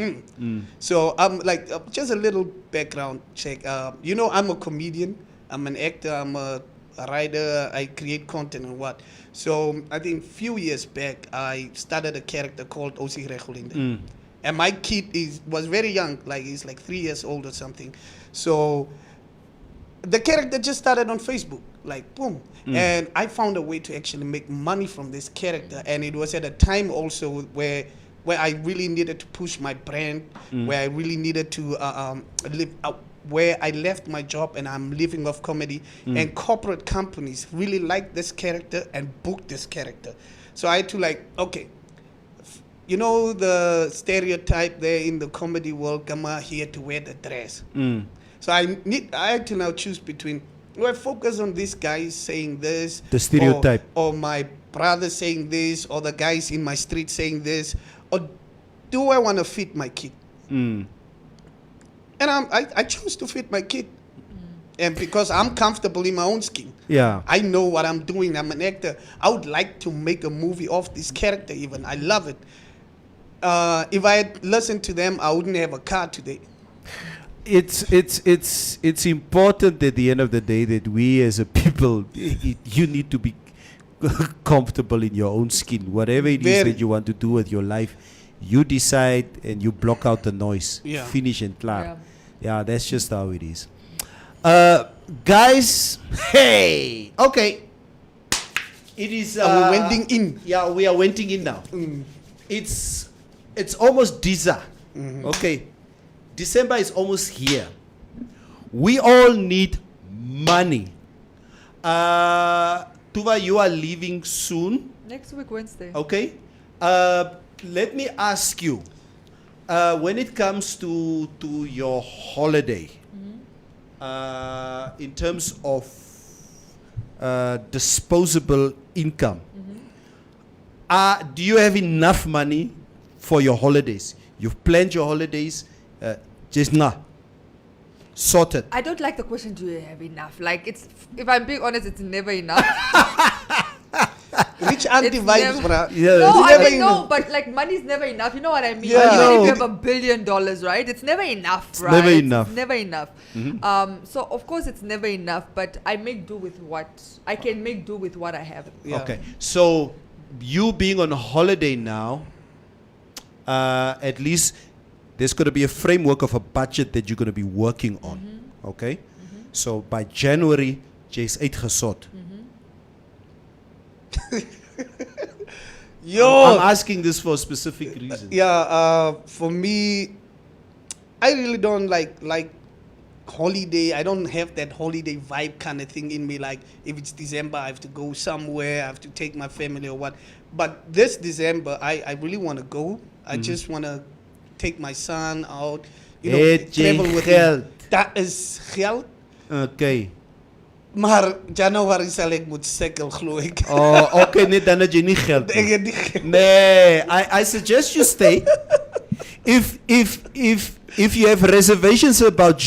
So I'm like, just a little background check. I'm a comedian. I'm an actor. I'm a writer. I create content and what. So I think few years back, I started a character called Osi Regulinde. And my kid was very young, like he's like 3 years old or something. So the character just started on Facebook, like boom. And I found a way to actually make money from this character. And it was at a time also where I really needed to push my brand, where I really needed to live out, where I left my job and I'm living off comedy. And corporate companies really liked this character and booked this character. So I had to like, okay, you know the stereotype there in the comedy world, come out here to wear the dress. So I had to now choose between, do I focus on this guy saying this, The stereotype, or my brother saying this, or the guys in my street saying this, or do I want to fit my kid? And I chose to fit my kid. And because I'm comfortable in my own skin. Yeah. I know what I'm doing. I'm an actor. I would like to make a movie of this character even. I love it. If I had listened to them, I wouldn't have a car today. It's important at the end of the day that we as a people, you need to be comfortable in your own skin. Whatever it is Very. that you want to do with your life, you decide and you block out the noise. Yeah. Finish and clear. Yeah. Yeah, that's just how it is. Guys, hey, okay. It is. Are we wending in? Yeah, we are wending in now. It's almost December. Okay, December is almost here. We all need money. Tuva, you are leaving soon. Next week, Wednesday. Okay. Let me ask you. When it comes to your holiday, in terms of disposable income, do you have enough money for your holidays? You've planned your holidays, just sorted. I don't like the question, do you have enough? Like, if I'm being honest, it's never enough. Which anti-vibes, never- bruh? Yeah. No, It's I never mean, no, enough. but like money's never enough. You know what I mean? Yeah. Even No. if you have $1 billion, right? It's never enough, right? never enough. It's never enough. So of course it's never enough, but I make do with what I can make do with what I have. Yeah. Okay. So you being on holiday now, at least there's going to be a framework of a budget that you're going to be working on. Okay. So by January, jy's uitgesort. Yo, I'm asking this for a specific reason. yeah. For me, I really don't like holiday. I don't have that holiday vibe kind of thing in me. Like if it's December, I have to go somewhere. I have to take my family or what. But this December, I really want to go. I just want to take my son out. You know, Het jy travel with geld? him. Dat is geld. Okay. Maar January sal ek moet sukkel, glo ek. Oh, okay, net dan het jy nie geld Ek nie. het nie geld. Nee, I suggest you stay. If you have reservations about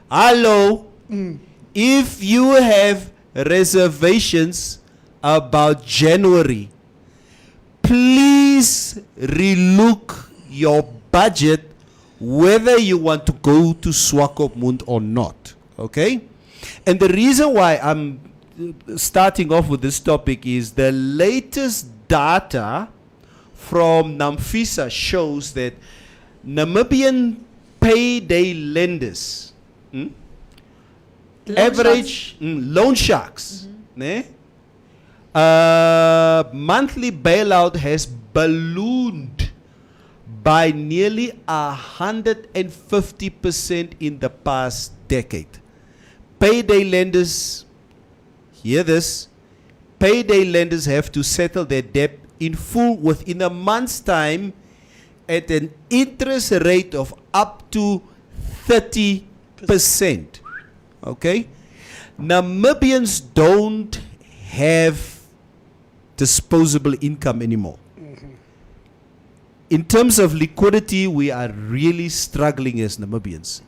hello. If you have reservations about January, please relook your budget whether you want to go to Swakopmund or not. Okay? And the reason why I'm starting off with this topic is the latest data from Namfisa shows that Namibian payday lenders, average loan sharks, ne? Monthly bailout has ballooned by nearly 150% in the past decade. Payday lenders, hear this, payday lenders have to settle their debt in full within a month's time at an interest rate of up to 30%. Okay? Namibians don't have disposable income anymore. In terms of liquidity, we are really struggling as Namibians.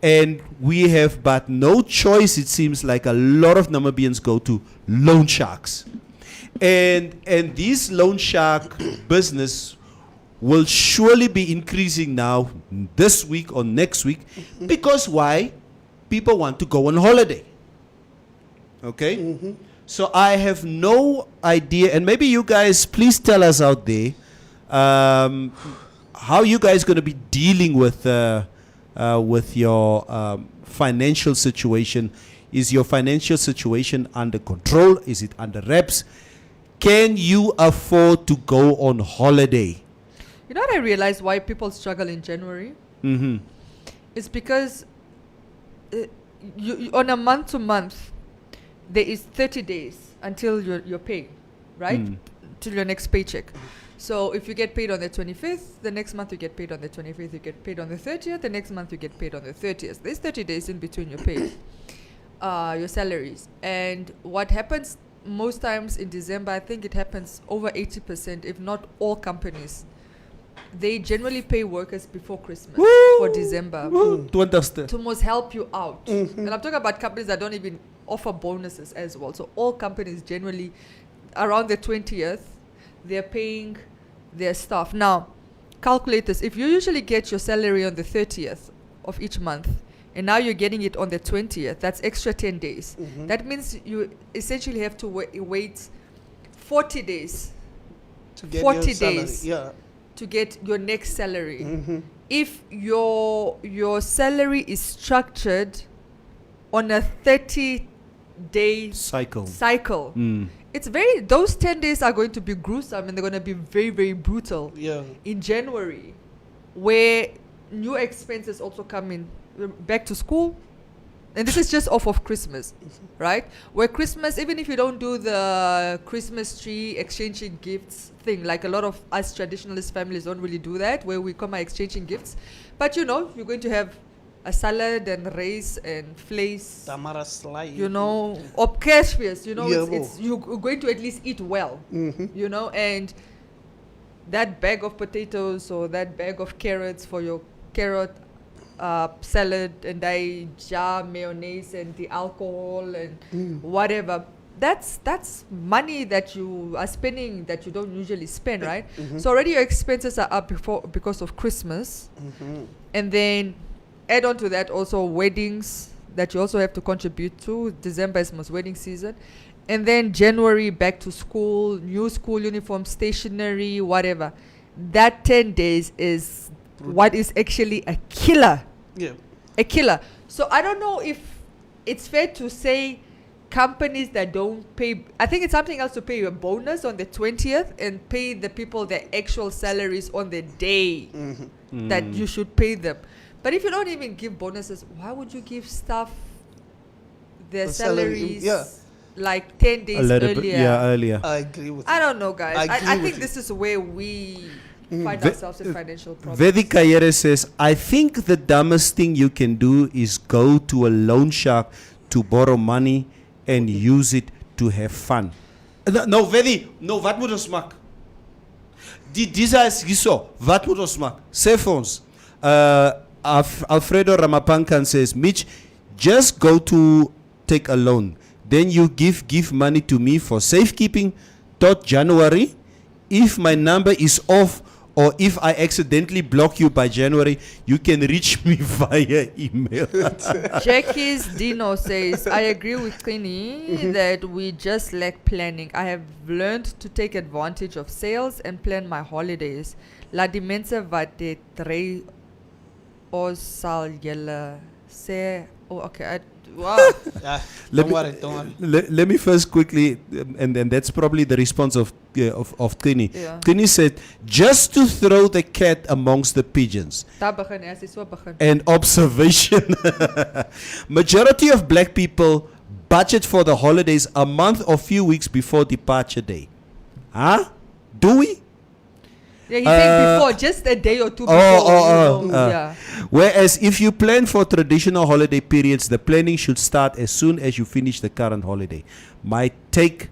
And we have but no choice, it seems like a lot of Namibians go to loan sharks. And this loan shark business will surely be increasing now this week or next week. Because why? People want to go on holiday. Okay? So I have no idea, and maybe you guys, please tell us out there how you guys going to be dealing with your financial situation. Is your financial situation under control? Is it under wraps? Can you afford to go on holiday? You know what I realized why people struggle in January? Mm-hmm. It's because you on a month to month, there is 30 days until you're paid, right? Till your next paycheck. So if you get paid on the 25th, the next month you get paid on the 25th, you get paid on the 30th, the next month you get paid on the 30th. There's 30 days in between your pays, your salaries. And what happens most times in December, I think it happens over 80%, if not all companies, they generally pay workers before Christmas for December To understand. to most help you out. And I'm talking about companies that don't even offer bonuses as well. So all companies generally around the 20th, they're paying their staff. Now, calculate this. If you usually get your salary on the 30th of each month, and now you're getting it on the 20th, that's extra 10 days. That means you essentially have to wait 40 days To get 40 your salary, days. Yeah. to get your next salary. If your salary is structured on a 30-day Cycle. it's those 10 days are going to be gruesome, and they're going to be very, very brutal Yeah. in January, where new expenses also come in. Back to school, and this is just off of Christmas, right? Where Christmas, even if you don't do the Christmas tree exchanging gifts thing, like a lot of us traditionalist families don't really do that, where we come exchanging gifts, but you're going to have a salad and rice and vlees, Tamara slide. or cashfias, Yeah, it's you're going to at least eat well, and that bag of potatoes or that bag of carrots for your carrot salad, and jar mayonnaise and the alcohol and whatever. That's money that you are spending that you don't usually spend, right? So already your expenses are up because of Christmas, and then add on to that also weddings that you also have to contribute to. December is most wedding season, and then January back to school, new school uniform, stationery, whatever. That 10 days is what is actually a killer. Yeah. A killer. So I don't know if it's fair to say companies that don't pay, I think it's something else to pay you a bonus on the 20th and pay the people their actual salaries on the day that you should pay them. But if you don't even give bonuses, why would you give staff their The salary, salaries yeah. like 10 days A little earlier? bit, earlier. I agree with I don't know, guys. I agree I with think you. this is where we find Ve- ourselves in financial problems. Vedi Kayere says, I think the dumbest thing you can do is go to a loan shark to borrow money and use it to have fun. No, Vedi, no, wat moet ons maak? Dis is hierso, wat moet ons maak? Sê vir ons. Alfredo Ramapankan says, Mitch, just go to take a loan. Then you give money to me for safekeeping tot January. If my number is off, or if I accidentally block you by January, you can reach me via email. Jackie's Dino says, I agree with Kini that we just lack planning. I have learned to take advantage of sales and plan my holidays. La dimense wat dit 3 ons sal julle sê. Oh, okay. Wow. Don't worry. Let me first quickly, and then that's probably the response of Trini. Yeah. Trini said, just to throw the cat amongst the pigeons. Daar begin hy, as hy so begin. And observation. Majority of black people budget for the holidays a month or few weeks before departure day. Huh? Do we? Yeah, he said before, just a day or two before. Yeah. Whereas if you plan for traditional holiday periods, the planning should start as soon as you finish the current holiday. My take,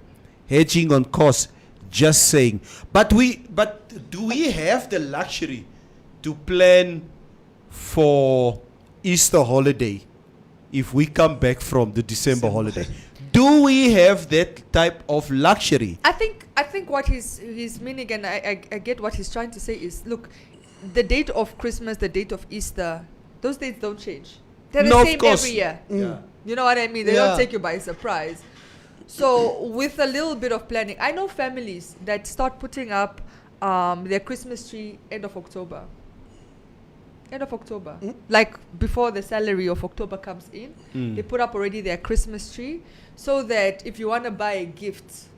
hedging on costs, just saying. But do we have the luxury to plan for Easter holiday if we come back from the December holiday? Do we have that type of luxury? I think what he's meaning, and I get what he's trying to say is, look, the date of Christmas, the date of Easter, those dates don't change. They're No, the of same course. every year. Yeah. You know what I mean? They Yeah. don't take you by surprise. So with a little bit of planning, I know families that start putting up their Christmas tree end of October. End of October. Like before the salary of October comes in, they put up already their Christmas tree, so that if you want to buy a gift,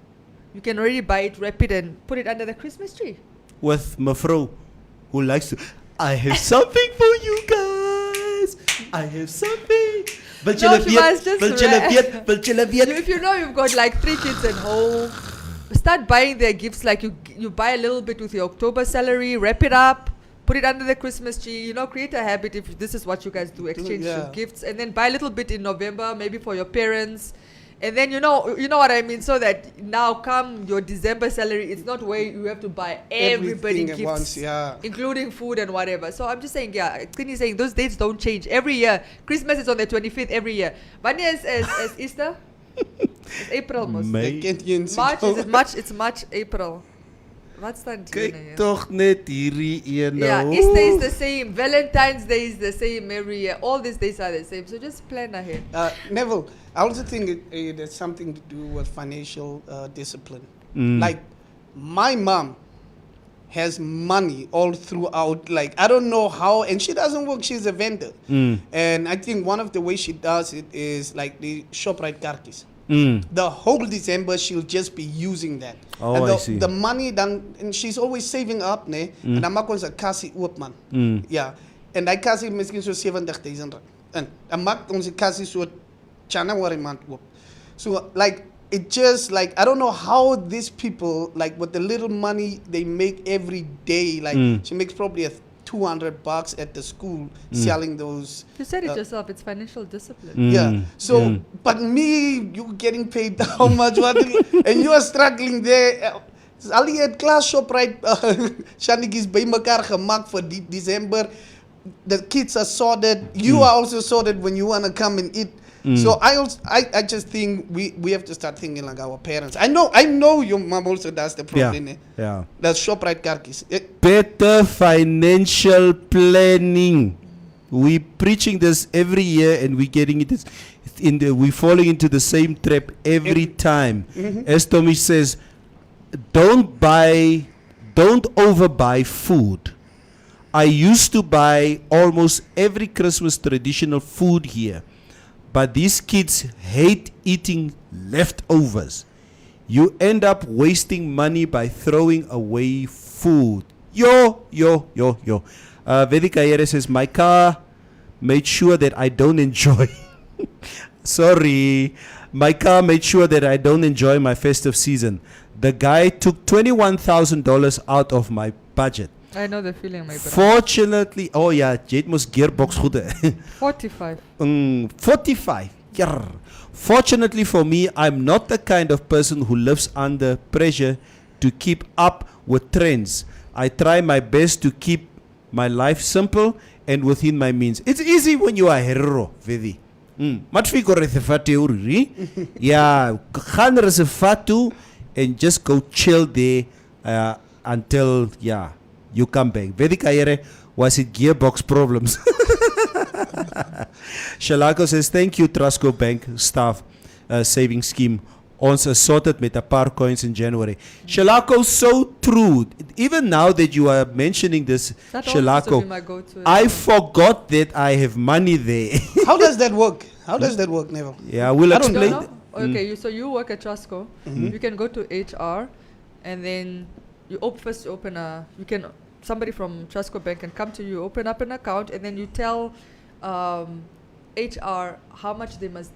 you can already buy it, wrap it, and put it under the Christmas tree. With Mafro, who likes to, I have something for you guys. I have something. Wil No, julle she weet? must just Wil julle rap. weet? Wil julle weet? If you know you've got like 3 kids at home, start buying their gifts. Like you buy a little bit with your October salary, wrap it up, put it under the Christmas tree. You know, create a habit. If this is what you guys do, exchange your yeah. gifts, and then buy a little bit in November, maybe for your parents. And then you know what I mean. So that now come your December salary, it's not where you have to buy everybody Everything at gifts, once, yeah. including food and whatever. So I'm just saying, yeah, Tini is saying those dates don't change every year. Christmas is on the 25th every year. Wanneer is Easter? It's April most. May. March, is it March? It's March, April. What's that? Kyk tog net hierdie een Yeah, nou. Easter is the same. Valentine's Day is the same every year. All these days are the same. So just plan ahead. Neville, I also think it has something to do with financial discipline. Mm. Like, my mom has money all throughout. Like, I don't know how, and she doesn't work. She's a vendor. And I think one of the ways she does it is like the ShopRite kaartjies. The whole December, she'll just be using that. Oh, and I see. the money dan, and she's always saving up, ne? En dan maak ons 'n kassie oop, man. Ja. En daai kassie miskien so 70,000 rand. En dan maak ons die kassie so January maand oop. So like it just like I don't know how these people like with the little money they make every day, like she makes probably $200 at the school selling those. You said it yourself. It's financial discipline. Yeah. So, but me, you getting paid how much? And you are struggling there. Al die het class shop right, Shanniki's by mekaar gemaakt for December. The kids are sorted. You are also sorted when you want to come and eat. So I just think we have to start thinking like our parents. I know your mom also does the problem. Yeah. That's shop right kaartjies. Better financial planning. We preaching this every year, and we getting it we falling into the same trap every time. As Tommy says, don't overbuy food. I used to buy almost every Christmas traditional food here, but these kids hate eating leftovers. You end up wasting money by throwing away food. Yo. Vedika here says, my car made sure that I don't enjoy. Sorry. My car made sure that I don't enjoy my festive season. The guy took $21,000 out of my budget. I know the feeling, my brother. Fortunately, oh yeah, Jade must gearbox goede. 45. 45. Yeah. Fortunately for me, I'm not the kind of person who lives under pressure to keep up with trends. I try my best to keep my life simple and within my means. It's easy when you are a hero, Vedi. Matfiko reservate uri. Yeah, gaan reservat toe and just go chill there until you come back. Vedi Kayere, was it gearbox problems? Shalako says, thank you, Trustco Bank staff saving scheme. Ons is sorted met 'n paar coins in January. Shalako, so true. Even now that you are mentioning this, That also used to be Shalako, my go-to. I forgot that I have money there. How does that work? How does that work, Neville? Yeah, we'll I don't You explain. don't know? Okay, so you work at Trustco. You can go to HR, and then you somebody from Trustco Bank can come to you, open up an account, and then you tell HR how much they must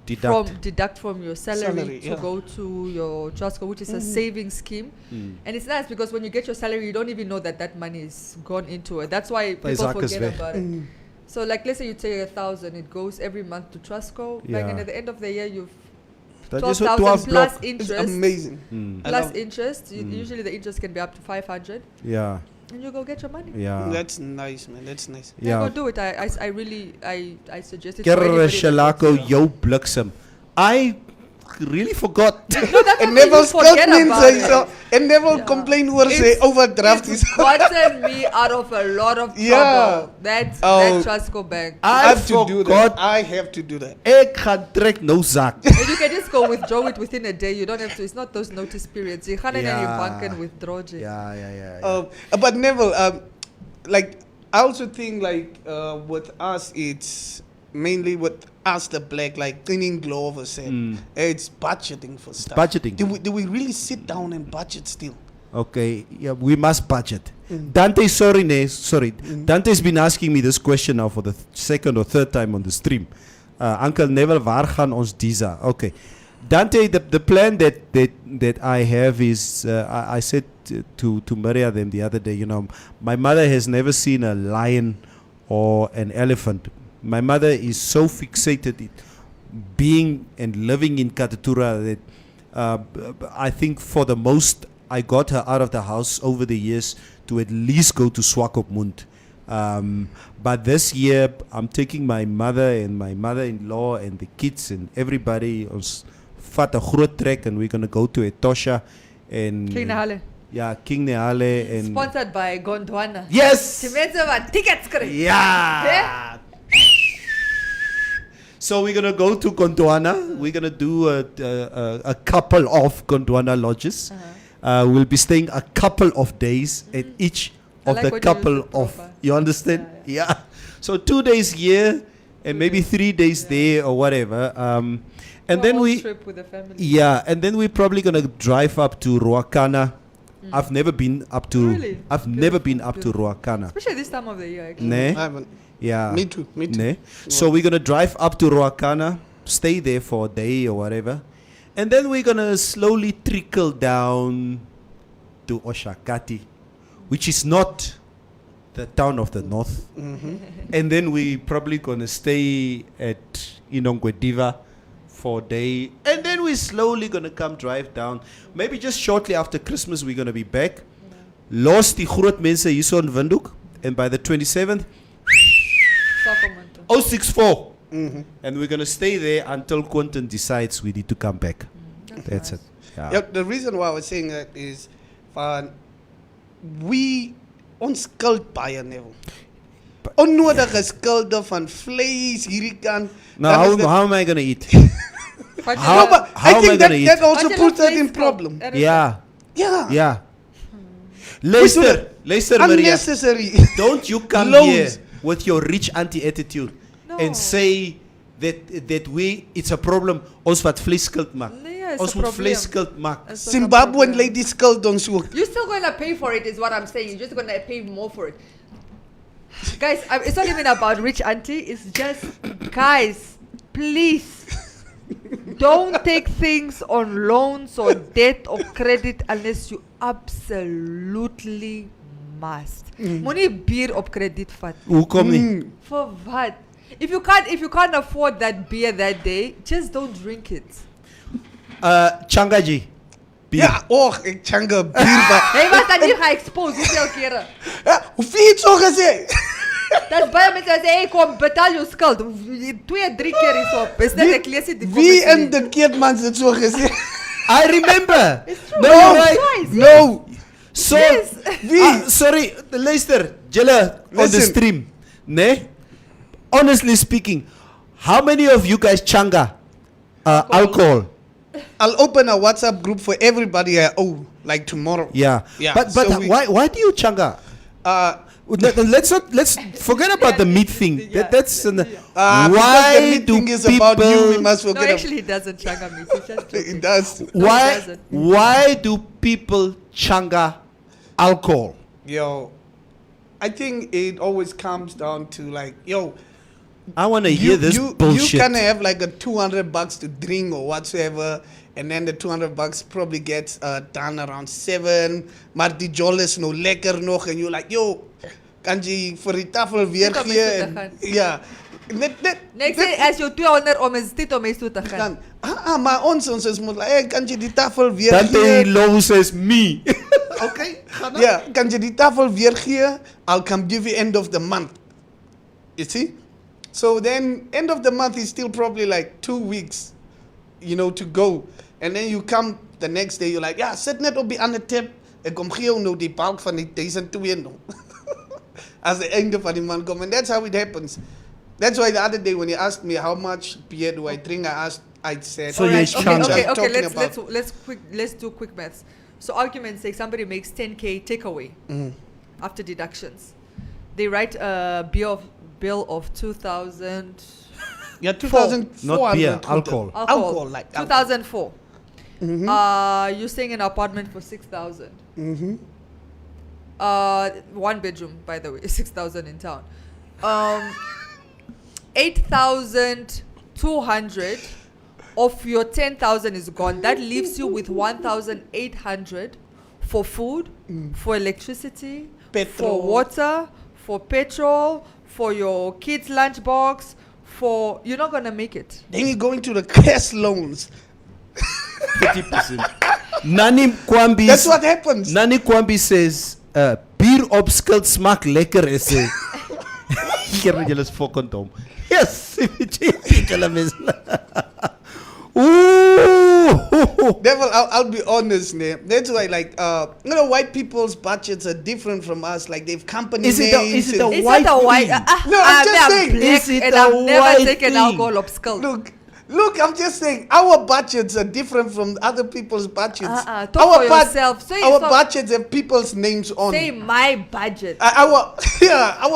deduct from your salary to go to your Trustco, which is a saving scheme. And it's nice because when you get your salary, you don't even know that money is gone into it. That's why people forget about it. So like, let's say you take 1,000, it goes every month to Trustco. Yeah. And at the end of the year, you've That is 12,000 12 plus block. It's interest. amazing. I Plus love- interest. Usually the interest can be up to 500. Yeah. And you go get your money. Yeah. That's nice, man. That's nice. Yeah, Ja. go do it. I really I suggest it. Kerre Shalako, jou bliksem. I really forgot. No, that's En okay, you Neville skuld forget about mense it. hierso. En Neville complain oor sy overdraft It's is. gotten me out of a lot of trouble. Yeah. That Oh. Trustco Bank. I I have to do that. forgot. I have to do that. Ek gaan trek nou zak. And you can just go withdraw it within a day. You don't have to. It's not those notice periods. You can't Yeah. any bank and withdraw it. Yeah. But Neville, like I also think like with us, it's mainly with us the black, like cleaning gloves and it's budgeting for stuff. Budgeting. Do we really sit down and budget still? Okay, yeah, we must budget. Dante, sorry. Dante's been asking me this question now for the second or third time on the stream. Uncle Neville, waar gaan ons Diza? Okay. Dante, the plan that I have is, I said to Maria them the other day, you know, my mother has never seen a lion or an elephant. My mother is so fixated in being and living in Katatura that I think for the most I got her out of the house over the years to at least go to Swakopmund. But this year I'm taking my mother and my mother-in-law and the kids and everybody on vat 'n groot trek and we're going to go to Etosha and King Nahale. yeah, King Nehale and Sponsored by Gondwana. yes. Die mense wat tickets kry. Yeah. So we're gonna go to Gondwana. We're gonna do a couple of Gondwana lodges. We'll be staying a couple of days at each I of like the what you couple use it of. proper. You understand? Yeah. So 2 days here and maybe 3 days there or whatever. And then we. trip with the family. Yeah, and then we're probably gonna drive up to Ruakana. I've never been up to. Really? I've never been up to Ruakana. Especially this time of the year, actually. Ne? I haven't. Yeah. Me too. Ne? So we're gonna drive up to Ruakana, stay there for a day or whatever, and then we're gonna slowly trickle down to Oshakati, which is not the town of the north. And then we probably gonna stay at Inongwediva for a day, and then we're slowly gonna come drive down. Maybe just shortly after Christmas we're gonna be back. Los die groot mense hierso in Windhoek, and by the 27th, Sacramento. 064. And we're gonna stay there until Quentin decides we need to come back. That's it. Yeah. Yeah, the reason why I was saying that is we ons skuld baie Neville. Onnodige skulde van vlees hierdie kant. Now, how am I gonna eat? But you How- know- But how I am I think gonna eat? that also but you puts love that in vlees problem. though. That is Yeah, Yeah. yeah. Luister, Maria. Unnecessary. Don't you come Loans. here with your rich auntie attitude No. and say that it's a problem. Ons wat vlees skuld maak. Nee, it's Ons a moet probleem. vlees skuld maak. It's not a Zimbabwean problem. lady skuld ons ook. You're still going to pay for it, is what I'm saying. You're just going to pay more for it. Guys, it's not even about rich auntie. It's just, guys, please don't take things on loans or debt or credit unless you absolutely must. Money beer op credit vat. Hoekom nie? For what? If you can't afford that beer that day, just don't drink it. Changaji. Bier. Ja, och, ek changa bier by. Hy was dan nie ge-expose hoeveel kere. Ja, hoeveel het so gesê? Dis baie mense wat sê, "Hey, kom betaal jou skuld." 2-3 keer hierop. Is net ek lees dit die Wie comments in nie. die Keetmans het so gesê? I remember. true. No, No, you're right. Twice, No. So, Yes. Wie? sorry, luister, julle on the Listen. stream, ne? Honestly speaking, how many of you guys changa alcohol? I'll open a WhatsApp group for everybody I owe, like tomorrow. Yeah. Yeah, But so we- why do you changa? Let's forget about the meat thing. Yeah. That's Because why the meat do thing is people about you, we must No, forget about actually, he doesn't changa me. He's just joking. it. Does. No, why it doesn't. why do people changa alcohol? Yo, I think it always comes down to like, yo, I want to hear this bullshit. You kind of have like a $200 to drink or whatsoever, and then the $200 probably gets done around 7. Maar die jol is no lekker nog, and you're like, yo, kan jy vir die tafel weer Dit om gee? eens toe te En, gaan. ja, Next day, as jou 200 om is dit om eens toe te gaan. dan, maar ons is moet like, hey, kan jy die tafel weer Dante gee? Lowe says me. Okay, Ja, kan je die tafel weer geven? I'll come give you end of the month. You see? So then end of the month is still probably like 2 weeks, to go. And then you come the next day, you're like, ja, sit net op die ander tip. Ek kom gee jou nou die balk van die 1200. As the einde van die maand kom. And that's how it happens. That's why the other day when you asked me how much beer do I drink, I said. So Alright, yes, let's do quick maths. So argument's sake, somebody makes 10k takeaway after deductions. They write a bill of 2,000. Yeah, 2,400. Not beer, alcohol. Alcohol, like 2004. You're staying in an apartment for 6,000. One bedroom, by the way, 6,000 in town. 8,200 of your 10,000 is gone. That leaves you with 1,800 for food, for electricity, Petrol. for water, for petrol, for your kids' lunchbox. You're not gonna make it. Then you go into the cash loans. 50%. Nani Kwambi. That's what happens. Nani Kwambi says, bier op skuld smaak lekker is hy. Hier met julle is fucking dom. Yes, julle mens. Ooh. Devil, I'll be honest, ne? That's why, like, white people's budgets are different from us. Like, they've company Is it names. the and- It's white not a white. thing. No, I'm just saying. Is it and a I've never white taken thing? alcohol of skull. Look, I'm just saying, our budgets are different from other people's budgets. Talk for yourself. So our it's not- budgets have people's names on. Say my budget. Our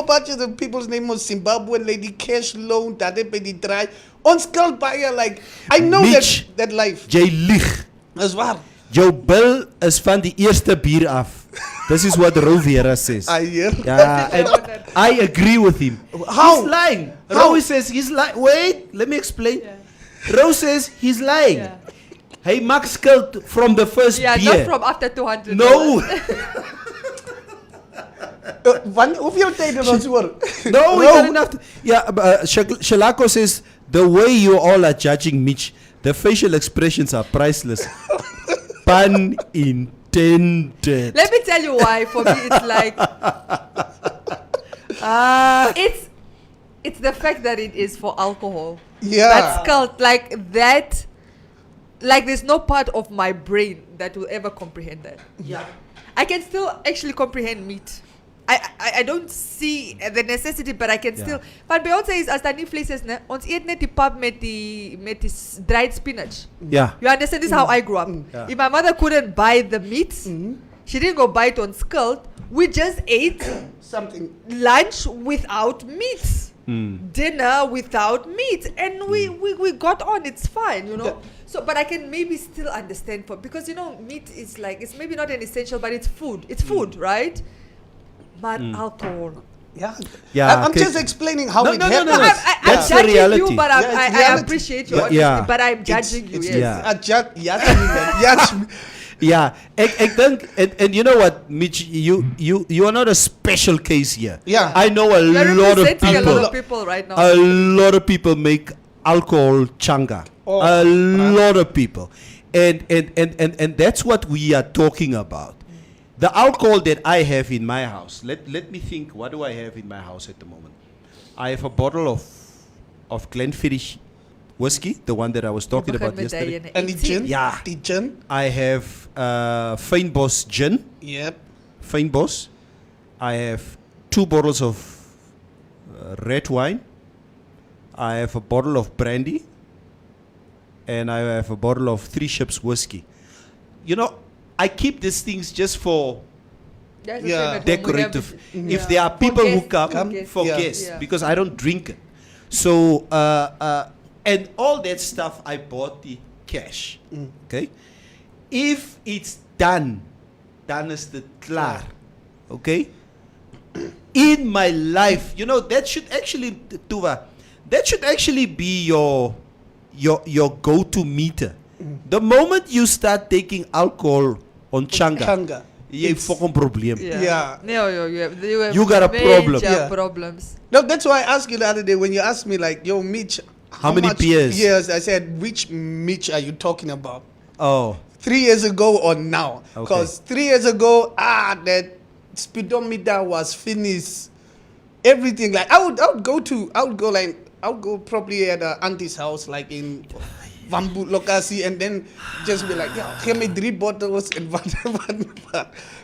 budgets have people's name on Zimbabwe, Lady Cash Loan, Tate Pedi Try. On skuld buyer, like, I know Mitch. that life. Jy lieg. That's waar. Jou bill is van die eerste bier af. This is what Rovera says. I hear. Yeah, and I agree with him. How? He's lying. How? Roe says he's lying. Wait, let me explain. Rose says he's lying. Yeah. Hey, maak skuld from the first Yeah, beer. not from after 200. No, Hoeveel tijd is ons hoor? no, we got enough. Yeah, Shalako says the way you all are judging Mitch, the facial expressions are priceless. Pun intended. Let me tell you why. For me, it's like it's the fact that it is for alcohol. Yeah. That's cult like that. Like there's no part of my brain that will ever comprehend that. Yeah. I can still actually comprehend meat. I don't see the necessity, but I can still. But Beyonce is as tiny places, ne? Ons eet net die pap met die dried spinach. Yeah. You understand? This is how I grew up. Yeah. If my mother couldn't buy the meat, she didn't go buy it on skuld. We just ate Something. lunch without meat, dinner without meat, and we got on. It's fine, you know. Yeah. So, but I can maybe still understand because meat is like it's maybe not an essential, but it's food. It's food, right? But alcohol. Yeah. Yeah, I'm okay. just explaining how it No, happens. no. I'm That's the judging reality. you, but Yeah, it's I reality. appreciate you, But honesty, yeah. but I'm judging you. It's Yes. Yeah. Yes. Yeah, ek dink, and you know what, Mitch, you are not a special case here. Yeah. I know a You're lot of representing a lot people. of people right now. A lot of people make alcohol changa. Oh, A lot of people, and that's what we are talking about. The alcohol that I have in my house. Let me think. What do I have in my house at the moment? I have a bottle of Glenfiddich whiskey, the one that I was talking about yesterday. And the gin. Yeah. The gin. I have Fynbos gin. Yep. Fynbos. I have 2 bottles of red wine. I have a bottle of brandy. And I have a bottle of 3 Ships whiskey. You know, I keep these things just for That's the Yeah. same at home. We have decorative. it. If there are people who come guests. for Yeah. guests, Yeah. because I don't drink it. So, and all that stuff I bought the cash. Okay? If it's done is the klaar. Okay? In my life, that should actually, Tuva, that should actually be your go-to meter. The moment you start taking alcohol on changa, Changa. you have fucking problem. Yeah. No, you have You got a problem. major Yeah. problems. No, that's why I asked you the other day when you asked me like, yo, Mitch, How many much beers? Years. I said, which Mitch are you talking about? Oh, 3 years ago or now. Okay. Because 3 years ago, that speedometer was finished. Everything, like I would go probably at auntie's house, like in Wambu Lokasi, and then just be like, yeah, give me 3 bottles and whatever.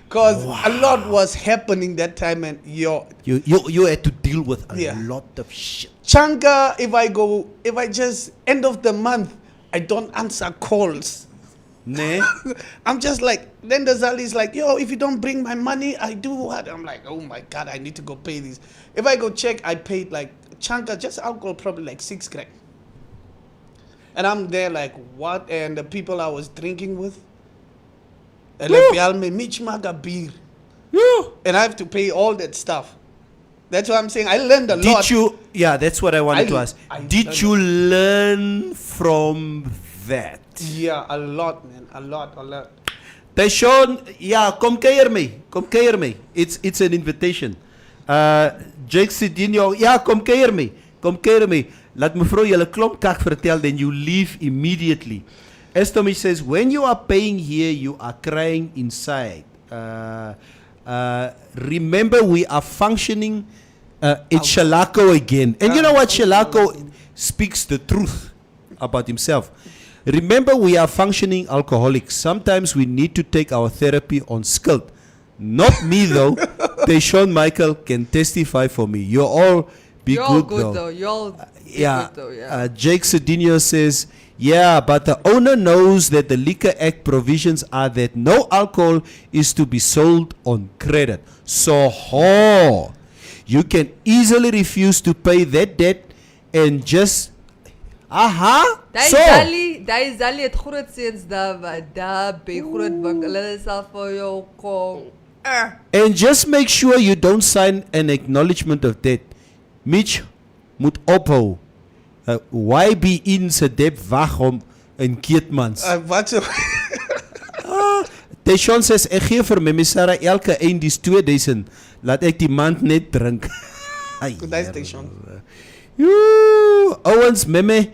Because a lot was happening that time, and You had to deal with a lot of shit. Chanka, if I just end of the month, I don't answer calls. Ne? I'm just like, then the Zali is like, yo, if you don't bring my money, I do what? I'm like, oh my God, I need to go pay this. If I go check, I paid like Chanka, just alcohol, probably like 6 grand. And I'm there like, what? And the people I was drinking with, and beer. And I have to pay all that stuff. That's what I'm saying. I learned a lot. Did you? Yeah, that's what I wanted to ask. Did you learn from that? Yeah, a lot, man. A lot. Tyshawn, yeah, kom kuier my. It's an invitation. Jake Sidinho, yeah, kom kuier my. Laat mevrou julle klomp kak vertel, then you leave immediately. Estomi says, when you are paying here, you are crying inside. Remember, we are functioning. It's Shalako again. And you know what? Shalako speaks the truth about himself. Remember, we are functioning alcoholics. Sometimes we need to take our therapy on skilled. Not me, though. Tyshawn Michael can testify for me. You're all You're good, good though. You're all Yeah. good though, yeah. Jake Cedinho says, yeah, but the owner knows that the Liquor Act provisions are that no alcohol is to be sold on credit. So, you can easily refuse to pay that debt and just, Daai Zali het groot seuns daar by groot bank. Hulle sal vir jou kom. and just make sure you don't sign an acknowledgement of debt. Mitch moet ophou. YB in se debt wag hom in Keetmans. Wat so? Tyshawn says, ek gee vir my Sarah elke eindies 2000. Laat ek die maand net drink. That's Tyshawn. Owens memme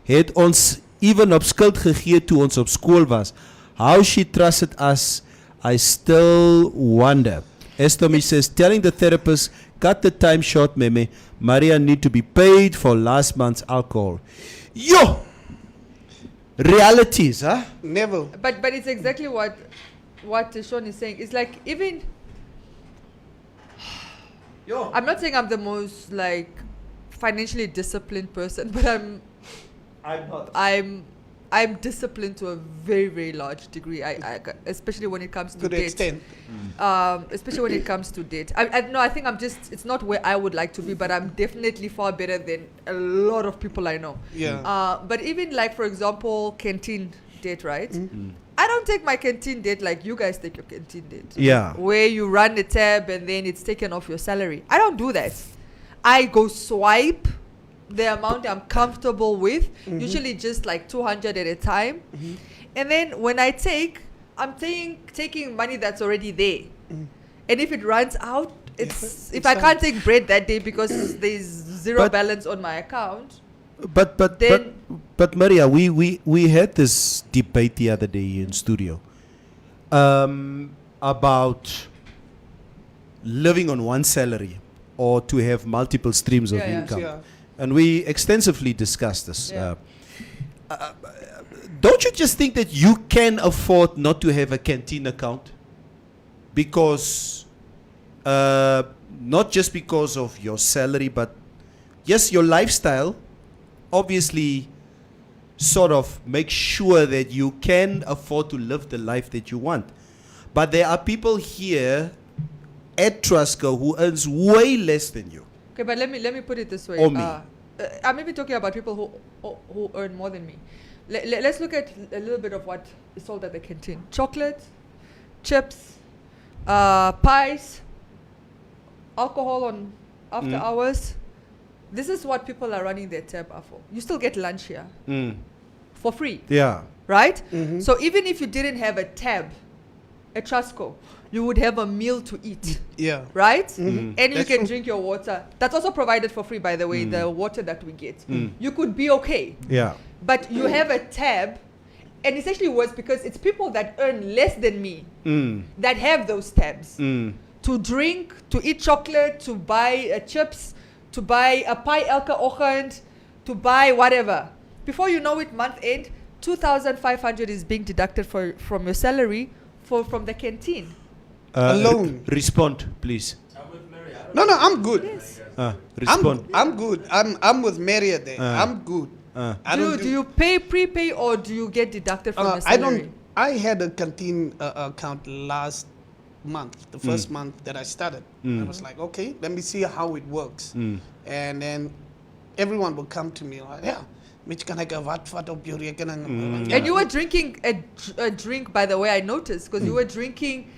het ons even op skuld gegee toe ons op skool was. How she trusted us, I still wonder. Estomi says, telling the therapist, cut the time short, meme. Maria need to be paid for last month's alcohol. Yo! Realities, huh? Never. But it's exactly what Tyshawn is saying. It's like, even I'm not saying I'm the most like financially disciplined person, but I'm not. I'm disciplined to a very, very large degree. I especially when it comes to the debt. extent. Especially when it comes to debt. I think I'm just, it's not where I would like to be, but I'm definitely far better than a lot of people I know. Yeah. But even like, for example, canteen debt, right? I don't take my canteen debt like you guys take your canteen debt. Yeah. Where you run the tab and then it's taken off your salary. I don't do that. I go swipe the amount I'm comfortable with, usually just like 200 at a time. And then when I I'm taking money that's already there. And if it runs out, if I can't take bread that day because there's zero balance on my account. But Maria, we had this debate the other day in studio about living on one salary or to have multiple streams of income. Yeah. And we extensively discussed this. Yeah. Don't you just think that you can afford not to have a canteen account? Because, not just because of your salary, but yes, your lifestyle obviously sort of makes sure that you can afford to live the life that you want. But there are people here at Trusco who earns way less than you. Okay, but let me put it this way. Or me. I may be talking about people who earn more than me. Let's look at a little bit of what is sold at the canteen. Chocolate, chips, pies, alcohol on after hours. This is what people are running their tab up for. You still get lunch here for free. Yeah. Right? So even if you didn't have a tab at Trusco, you would have a meal to eat. Yeah. Right? And you That's can true. drink your water. That's also provided for free, by the way, the water that we get. You could be okay. Yeah. But you have a tab and it's actually worse because it's people that earn less than me that have those tabs to drink, to eat chocolate, to buy chips, to buy a pie elke oggend, to buy whatever. Before you know it, month end, 2,500 is being deducted from your salary from the canteen. Alone. Respond, please. No, I'm good. Yes. Respond. I'm good. I'm with Maria there. I'm good. Do you prepay or do you get deducted from your salary? I had a canteen account last month, the first month that I started. I was like, okay, let me see how it works. And then everyone would come to me like, yeah, which can I get what op your rekening? And you were drinking a drink, by the way, I noticed, because you were drinking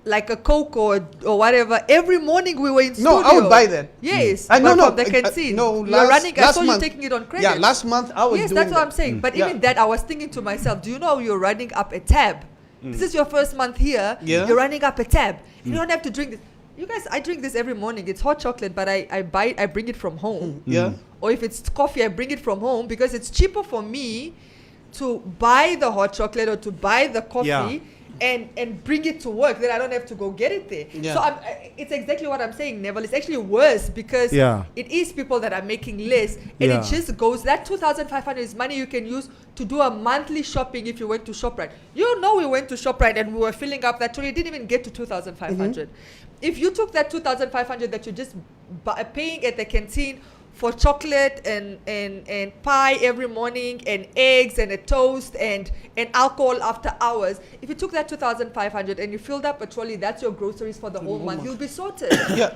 like a Coke or whatever. Every morning we were in studio. No, I would buy that. Yes, I no, from the canteen. No, you were running. I saw month, you taking it on credit. Yeah, last month I was yes, doing that's what that. I'm saying. But even that, I was thinking to myself, do you know you're running up a tab? This is your first month here. Yeah. You're running up a tab. You don't have to drink this. You guys, I drink this every morning. It's hot chocolate, but I bring it from home. Yeah. Or if it's coffee, I bring it from home because it's cheaper for me to buy the hot chocolate or to buy the coffee and bring it to work. Then I don't have to go get it there. Yeah. So it's exactly what I'm saying, Neville. It's actually worse because it is people that are making less, and it just goes. That 2,500 is money you can use to do a monthly shopping if you went to ShopRite. You know, we went to ShopRite and we were filling up that trolley. It didn't even get to 2,500. If you took that 2,500 that you're just paying at the canteen for chocolate and pie every morning and eggs and a toast and alcohol after hours, if you took that 2,500 and you filled up a trolley, that's your groceries for the whole month. You'll be sorted. Yeah,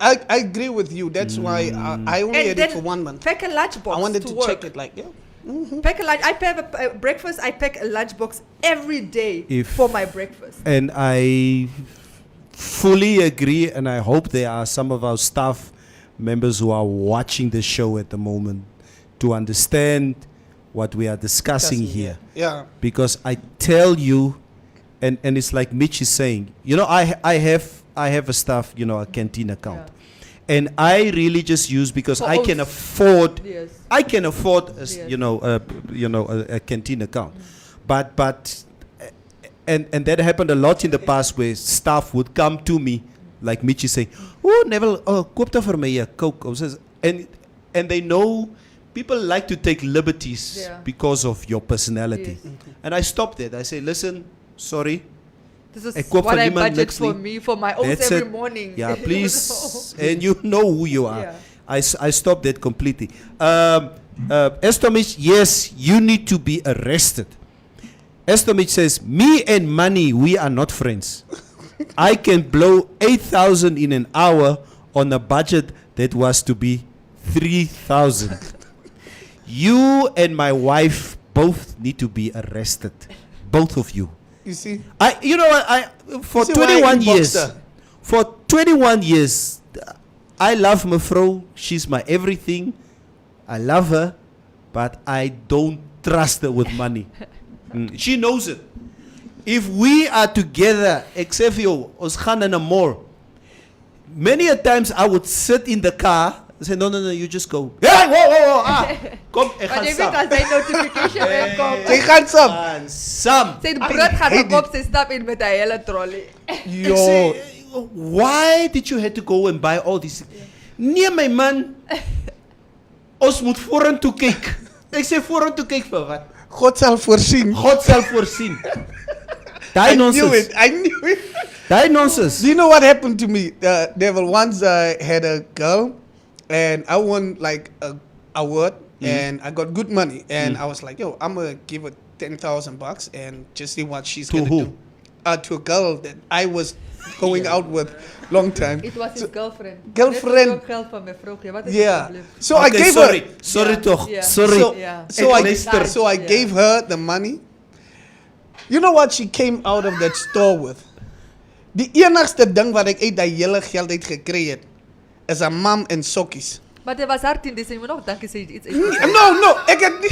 I agree with you. That's why I only And had then it for 1 month. pack a lunchbox. I wanted to to work. check it like, Pack a lunch. I pack a breakfast. I pack a lunchbox every day for my breakfast. And I fully agree, and I hope there are some of our staff members who are watching the show at the moment to understand what we are discussing here. Yeah. Because I tell you, and it's like Mitch is saying, you know, I have a staff, you know, a canteen account. And I really just use because I can afford I can afford a canteen account. But that happened a lot in the past where staff would come to me, like Mitch is saying, oh Neville, koop dan vir my 'n Coke. And they know people like to take liberties because of your personality. And I stopped it. I say, listen, sorry. This is what I budget for me, for my oats every morning. Yeah, please. And you know who you are. I stopped that completely. Estomich, yes, you need to be arrested. Estomich says, me and money, we are not friends. I can blow 8,000 in an hour on a budget that was to be 3,000. You and my wife both need to be arrested. Both of you. You see? For 21 years, for 21 years, I love Mevrouw. She's my everything. I love her, but I don't trust her with money. She knows it. If we are together, except for you, ons gaan in a mall. Many a times I would sit in the car and say, no, you just go. Hey, whoa, kom, ek gaan Maar jy weet stap. as hy notification wegkom. Jy gaan sap. And some. Sy brood gaan op op sy stap in met 'n hele trolley. Yo. Say, why did you have to go and buy all these? Nee, my man. Ons moet vorentoe kyk. Ek sê vorentoe kyk vir wat? God sal voorsien. God sal voorsien. I Daai knew nonsense. it. I knew it. Daai nonsense. Do you know what happened to me? Neville, once I had a girl and I won like a award and I got good money and I was like, yo, I'm gonna give her $10,000 and just see what she's To gonna who? do. To a girl that I was going out with long time. It was his girlfriend. Girlfriend. Net ook geld van my vrou gee. Wat is Yeah. die probleem? So I gave her. Sorry toch. Yeah. Sorry. So I gave her the money. You know what she came out of that store with? Die enigste ding wat ek uit daai hele geld uit gekry het is 'n mam en sokkies. Maar dit was haar 10 dis jy moet nog dankie sê iets. No, ek het nie,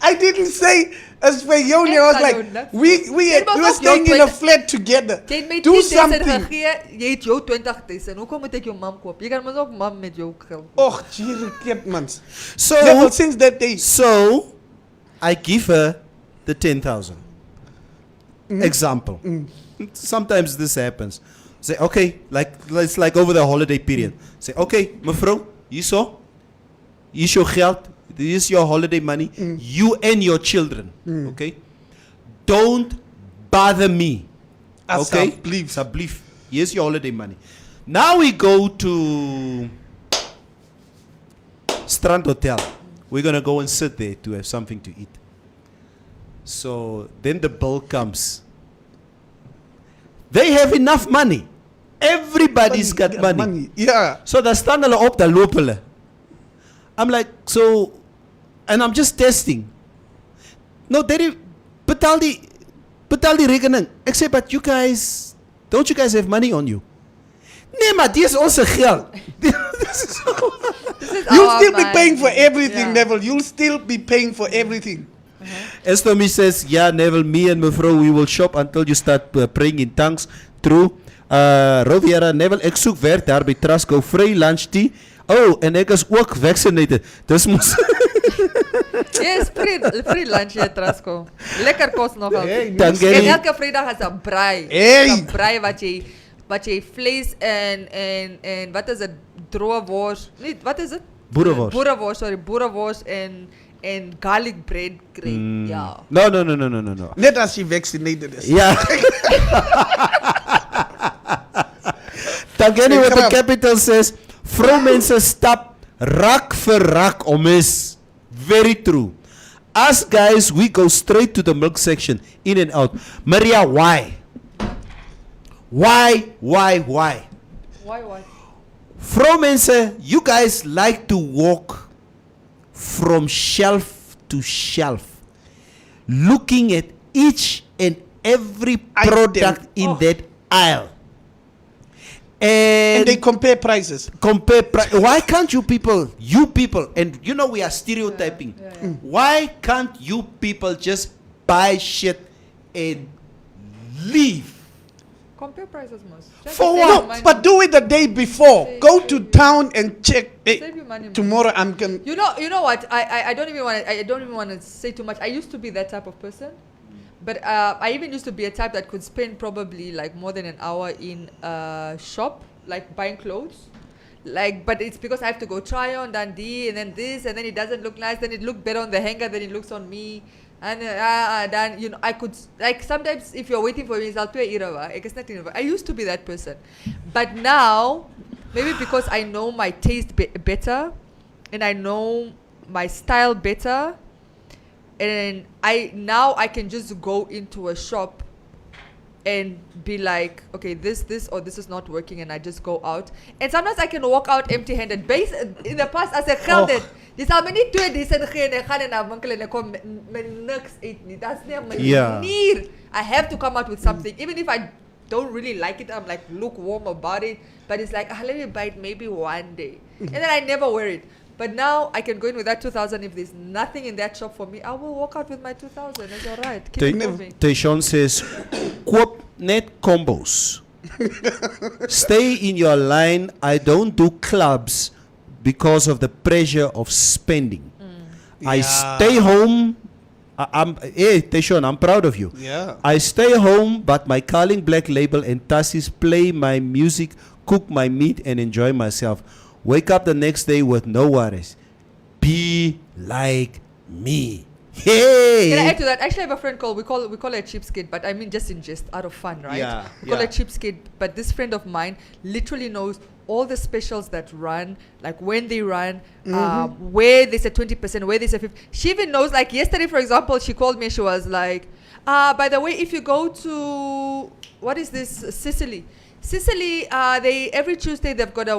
I didn't say as vir jou nie. I was like, we were staying in a flat together. Jy het my Do 10,000 something. gegee, jy het jou 20,000. Hoekom moet ek jou mam koop? Jy kan mos ook mam met jou geld. Och, jere kip mans. So Neville, since that day. So I give her the 10,000. Example. Sometimes this happens. Say, okay, it's like over the holiday period. Say, okay, mevrouw, hier's your geld. This is your holiday money. You and your children. Okay? Don't bother me. Okay? Asseblief. Here's your holiday money. Now we go to Strand Hotel. We're going to go and sit there to have something to eat. So then the bill comes. They have enough money. Everybody's got money. Yeah. So they stand up the local. I'm like, so, and I'm just testing. No, betaal die rekening. Ek sê, but you guys, don't you guys have money on you? Nee, maar die is onze geld. You'll still be paying for everything, Neville. You'll still be paying for everything. Estomi says, yeah, Neville, me and mevrouw, we will shop until you start praying in tongues. True. Roviera, Neville, ek soek werk daar by Trasco, free lunch tea. Oh, en ek is ook vaccinated. Dis mos... Yes, free lunch hier Trasco. Lekker kos nogal. Hey, En elke vrijdag is een braai. Hey. Een braai wat jy vlees en wat is het? Droge worst. Nee, wat is het? Boerenworst en garlic bread kry. Ja. No. Net as jy vaccinated is. Ja. Tangeni with the capital says, vrouwmensen stap rak vir rak om is. Very true. Us guys, we go straight to the milk section, in and out. Maria, why? Why? Why? Vrouwmensen, you guys like to walk from shelf to shelf, looking at each and every product in that aisle. And they compare prices. Why can't you people, and you know we are stereotyping. Why can't you people just buy shit and leave? Compare prices most. For what? But do it the day before. Go to town and check. Save your money. Tomorrow I'm gonna. You know what? I don't even want to say too much. I used to be that type of person. But I even used to be a type that could spend probably like more than an hour in a shop, like buying clothes. But it's because I have to go try on Dundee and then this and then it doesn't look nice. Then it looked better on the hanger than it looks on me. And then I could like sometimes if you're waiting for me, I used to be that person, but now maybe because I know my taste better and I know my style better. And I can just go into a shop and be like, okay, this or this is not working, and I just go out. And sometimes I can walk out empty-handed. In the past, as ek geld het, dis al my nie 2 decent gee en ek gaan in 'n winkel en ek kom met niks uit nie. That's nie my manier. I have to come out with something, even if I don't really like it. I'm like lukewarm about it, but it's like let me buy it maybe one day, and then I never wear it. But now I can go in with that 2,000. If there's nothing in that shop for me, I will walk out with my 2,000. It's all right. Keep it moving. Tayshawn says, koop net combos. Stay in your line. I don't do clubs because of the pressure of spending. I stay home. Tayshawn, I'm proud of you. Yeah. I stay home, but my Carling Black Label and Tassis play my music, cook my meat, and enjoy myself. Wake up the next day with no worries. Be like me. Hey! Can I add to that? Actually, I have a friend called, we call her a cheapskate, but I mean just in jest, out of fun, right? Yeah, we call her cheapskate, but this friend of mine literally knows all the specials that run, like when they run, where there's a 20%, where there's a 50%. She even knows, like yesterday, for example, she called me, she was like, by the way, if you go to, what is this, Sicily, they every Tuesday they've got a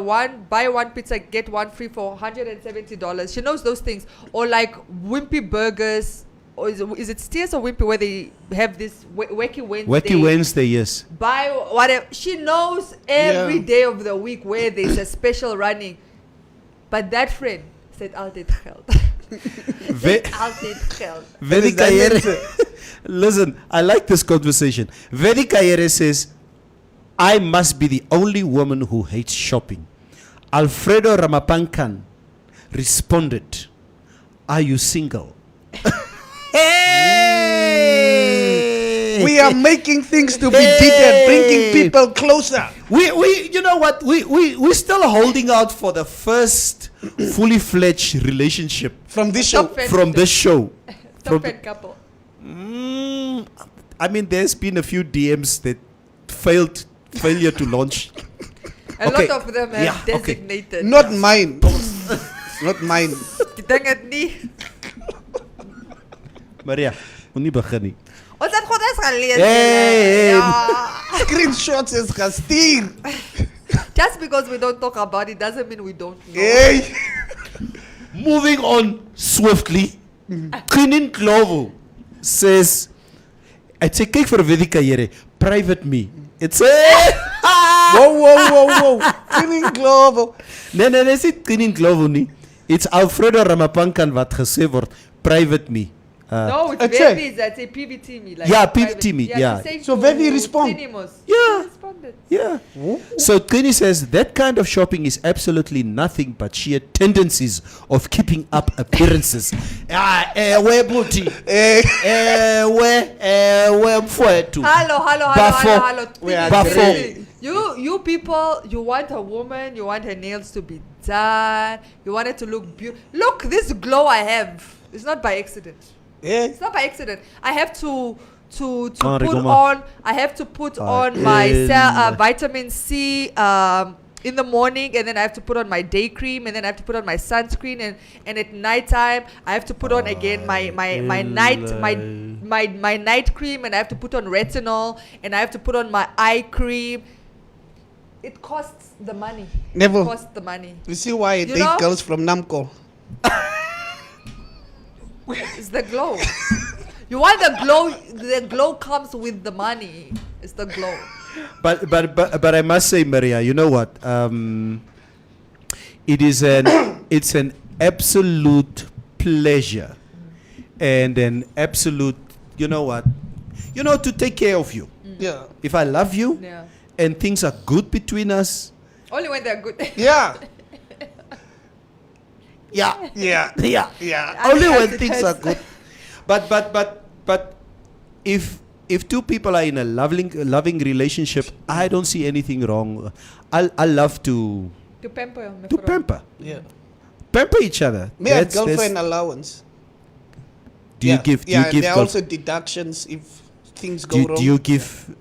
buy one pizza get one free for $170. She knows those things. Or like Wimpy Burgers, or is it Steers or Wimpy where they have this Wacky Wednesday? Wacky Wednesday, yes. Buy whatever. She knows every day of the week where there's a special running. But that friend said altyd geld. Altyd geld. Listen, I like this conversation. Vedi Kayere says, I must be the only woman who hates shopping. Alfredo Ramapankan responded, are you single? Hey! We are making things to be deeper, bringing people closer. We you know what? We're still holding out for the first fully fledged relationship From this show. from this show. Top From fan couple. I mean, there's been a few DMs that failure to launch. A Okay. lot of them have Yeah, okay. designated. Not mine. Not mine. Ek dink dit nie. Maria, moenie begin nie. Ons het goed eens gelees. Hey. Ja. Screenshots is gestuur. Just because we don't talk about it doesn't mean we don't know. Hey. Moving on swiftly. Kinin Glovo says, I say kyk vir Vedika here, private me. It's Whoa. Feeling global. Nee, dis nie Kinin Glovo nie. It's Alfredo Ramapankan wat gesê word, private me. No, it's I'd say- Vevi that say PVT me. Like Yeah, private. PVT me, yeah. she said So to Vevi respond. Cinemas. Yeah. She responded. Yeah. So Kini says that kind of shopping is absolutely nothing but sheer tendencies of keeping up appearances. We booty. We mfowethu. Bafo. Hello. We are Bafo. You people, you want a woman, you want her nails to be done, you want it to look beautiful. Look, this glow I have. It's not by accident. Yeah. It's not by accident. I have to put Rigoma. on. I have to put on my vitamin C in the morning, and then I have to put on my day cream, and then I have to put on my sunscreen, and at nighttime I have to put on again my night cream, and I have to put on retinol, and I have to put on my eye cream. It costs the money. Never. It costs the money. You see why I You date know? girls from Namco? It's the glow. You want the glow? The glow comes with the money. It's the glow. But I must say, Maria, you know what? It's an absolute pleasure and an absolute, you know what? You know, to take care of you. Yeah. If I love you Yeah. and things are good between us, Only when they're good. Yeah. yeah, Yeah. yeah, Yeah. only when It things are hurts. good. But if two people are in a loving relationship, I don't see anything wrong. I love to To pamper. pamper Yeah. pamper each other. Me have girlfriend allowance. Do you Yeah. give? Do Yeah, you and give? there are girl- also deductions if things go do wrong. you give?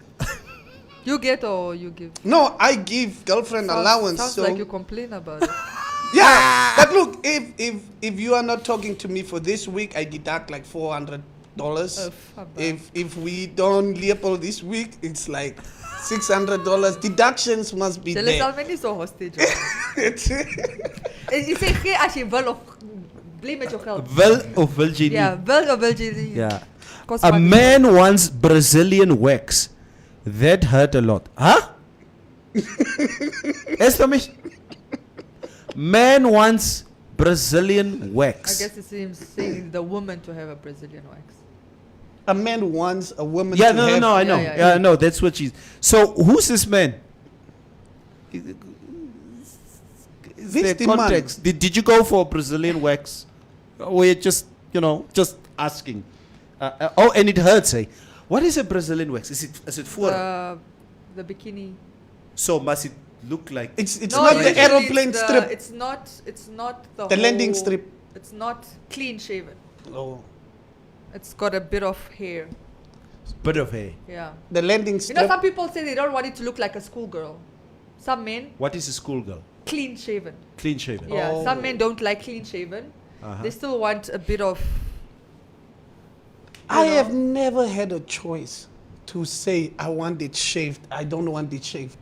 You get or you give? No, I give girlfriend allowance. Sounds So like you complain about it. yeah, but look, if you are not talking to me for this week, I deduct like $400. If we don't Leopold this week, it's like $600. Deductions must be Julle there. sal my nie so hostage hou. Jy sê gee as jy wil of bly met jou geld. Wil of wil jy nie? Ja, wil of wil jy nie. Yeah. Kost A wat- man wants Brazilian wax. That hurt a lot. Huh? Esther mich? Man wants Brazilian I wax. guess it seems saying the woman to have a Brazilian wax. A man wants a woman Yeah, to no, have. I know. Yeah, Yeah, yeah. no, that's what she's. So who's this man? Is This there the man. context? Did you go for Brazilian wax? Or you just, just asking? Oh, and it hurts, eh? What is a Brazilian wax? Is it for? The bikini. So must it look like? It's No, not usually the aeroplane it's strip. It's not the The landing whole- strip. It's not clean shaven. Oh, It's got a bit of hair. Bit of hair. Yeah. the landing You know, strip. some people say they don't want it to look like a schoolgirl. Some men, What is a schoolgirl? clean shaven. Clean shaven. Yeah. Oh. Some men don't like clean shaven. Uh-huh. They still want a bit of. I know. have never had a choice to say I want it shaved. I don't want it shaved.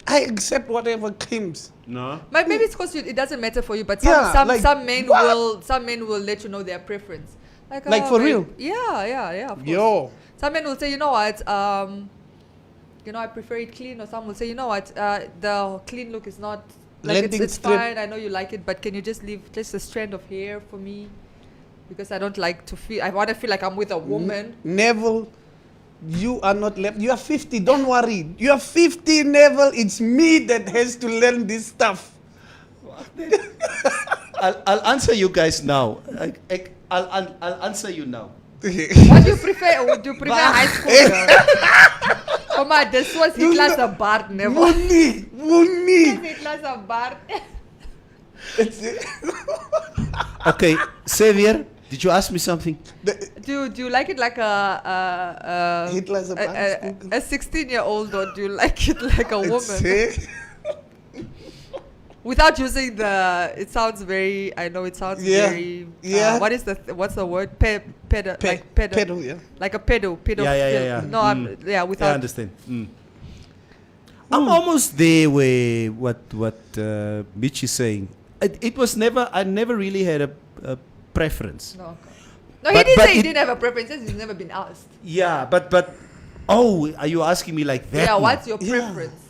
I accept whatever comes. No. Maybe it's because it doesn't matter for you, but Yeah, some like, men what? will let you know their preference. Like, oh, for babe, real? Yeah. Of course. Yo, Some men will say, you know what, I prefer it clean, or some will say, you know what, the clean look is not like Landing it's strip. fine. I know you like it, but can you just leave just a strand of hair for me? Because I don't like to feel. I want to feel like I'm with a woman. Neville, you are not left. You are 50. Don't worry. You are 50, Neville. It's me that has to learn this stuff. I'll answer you guys now. I'll answer you now. What do you prefer? Would you prefer high school girl? Come on, this was Hitler's a Bart, never. Muni. Hitler's a Bart. Okay, Xavier, did you ask me something? Do you like it like a Hitler's a Bart. a 16-year-old, or do you like it like a woman? Without using the, it sounds very. I know it sounds very. What's the word? Pedo. Like pedo. Pedo, yeah. Like a pedo. Yeah. No, without. I understand. I'm almost there where what Mitch is saying. It was never. I never really had a preference. No. No, he didn't say he didn't have a preference. He's never been asked. Yeah, but. Oh, are you asking me like that? Yeah. now? What's your preference?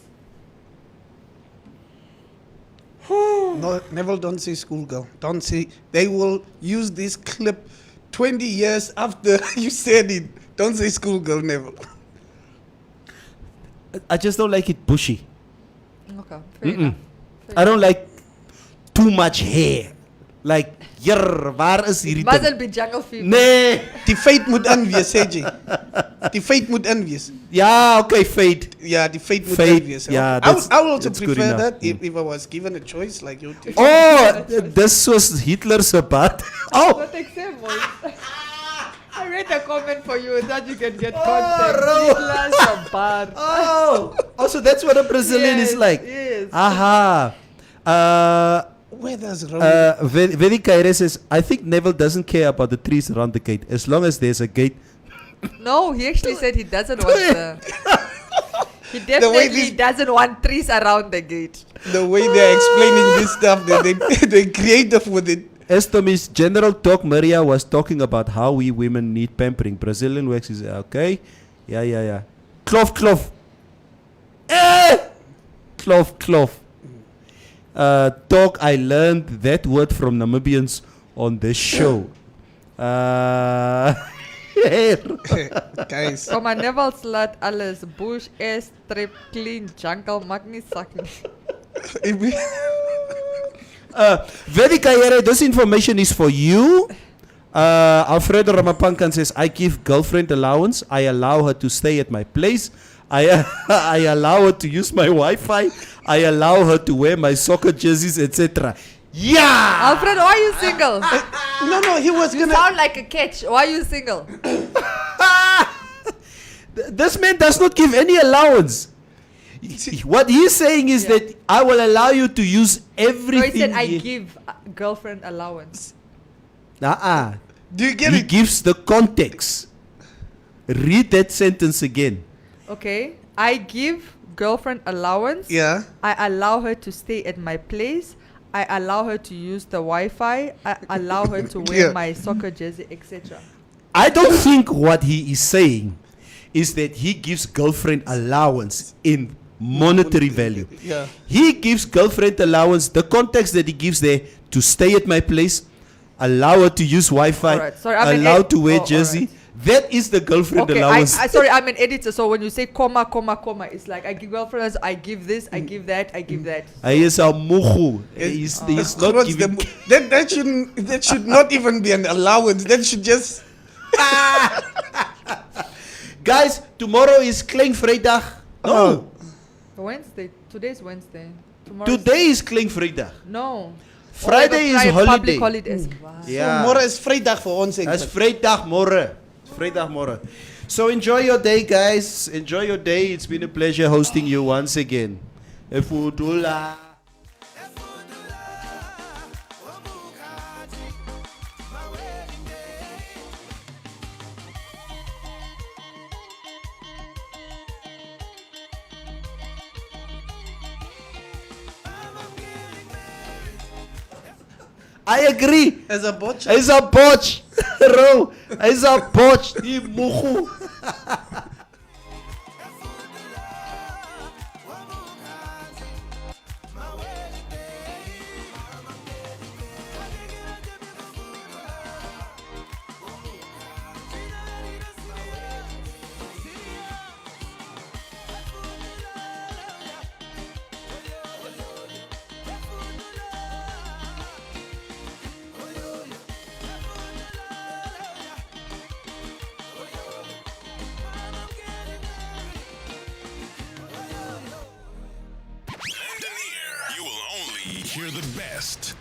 No, Neville, don't say schoolgirl. Don't say. They will use this clip 20 years after you said it. Don't say schoolgirl, Neville. I just don't like it bushy. Okay. Fair enough. I don't like too much hair. Like, waar is hierdie Mustn't ding? be jungle fever. Nee. Die feit moet inwees, sê jy. Die feit moet inwees. Ja, okay, fade. Yeah, the fate would Fate, obvious. yeah, I would also that's good prefer enough. that if I was given a choice like you. Oh, this was Hitler's bad. Oh, Not accept voice. I read a comment for you that you can get Oh, contact. Ro. Hitler's a bar. oh, so that's what a Brazilian is Yes, like. yes. Aha. Where does Romy? Vedi Kaire says, I think Neville doesn't care about the trees around the gate. As long as there's a gate. No, he actually said he doesn't want the. He way definitely this- doesn't want trees around the gate. The way they're explaining this stuff, they're creative with it. Estomis General Doc Maria was talking about how we women need pampering. Brazilian wax is okay. Yeah. Klof. Klof. Doc, I learned that word from Namibians on this show. Guys, Kom maar, Neville slaat alles. Bush, air strip, clean, jungle, mag niet zakken. if we- Vedi Kayere, this information is for you. Alfredo Ramapankan says, I give girlfriend allowance. I allow her to stay at my place. I allow her to use my Wi-Fi. I allow her to wear my soccer jerseys, etc. Yeah! Alfred, why are you single? no, he was You gonna. sound like a catch. Why are you single? This man does not give any allowance. What he's saying is that I will allow you to use No, everything. he said I give girlfriend allowance. Do you get He it? gives the context. Read that sentence again. Okay, I give girlfriend allowance. Yeah. I allow her to stay at my place. I allow her to use the Wi-Fi. I allow her to wear Yeah. my soccer jersey, etc. I don't think what he is saying is that he gives girlfriend allowance in monetary value. Yeah. He gives girlfriend allowance, the context that he gives there, to stay at my place, allow her to use Wi-Fi, Alright, sorry, I'm an allow ed- to wear oh, jersey. That is the girlfriend Okay, allowance. sorry, I'm an editor. So when you say comma, it's like I give girlfriends, I give this, I give that, I give that. He is a mugu. He's not What's giving. that should not even be an allowance. That should just. Guys, tomorrow is Klein Vrydag. No, Wednesday. Today's Wednesday. Tomorrow. today is Klein Vrydag. No. Friday is holiday. Public holidays. Wow. Yeah. Môre is Vrydag vir ons. That's Vrijdagmorgen. Vrijdagmorgen. So enjoy your day, guys. Enjoy your day. It's been a pleasure hosting you once again. Efudula. I agree. As a botch. Hy's 'n botch. Ro, hy's 'n botch. Die mugu. Hear the best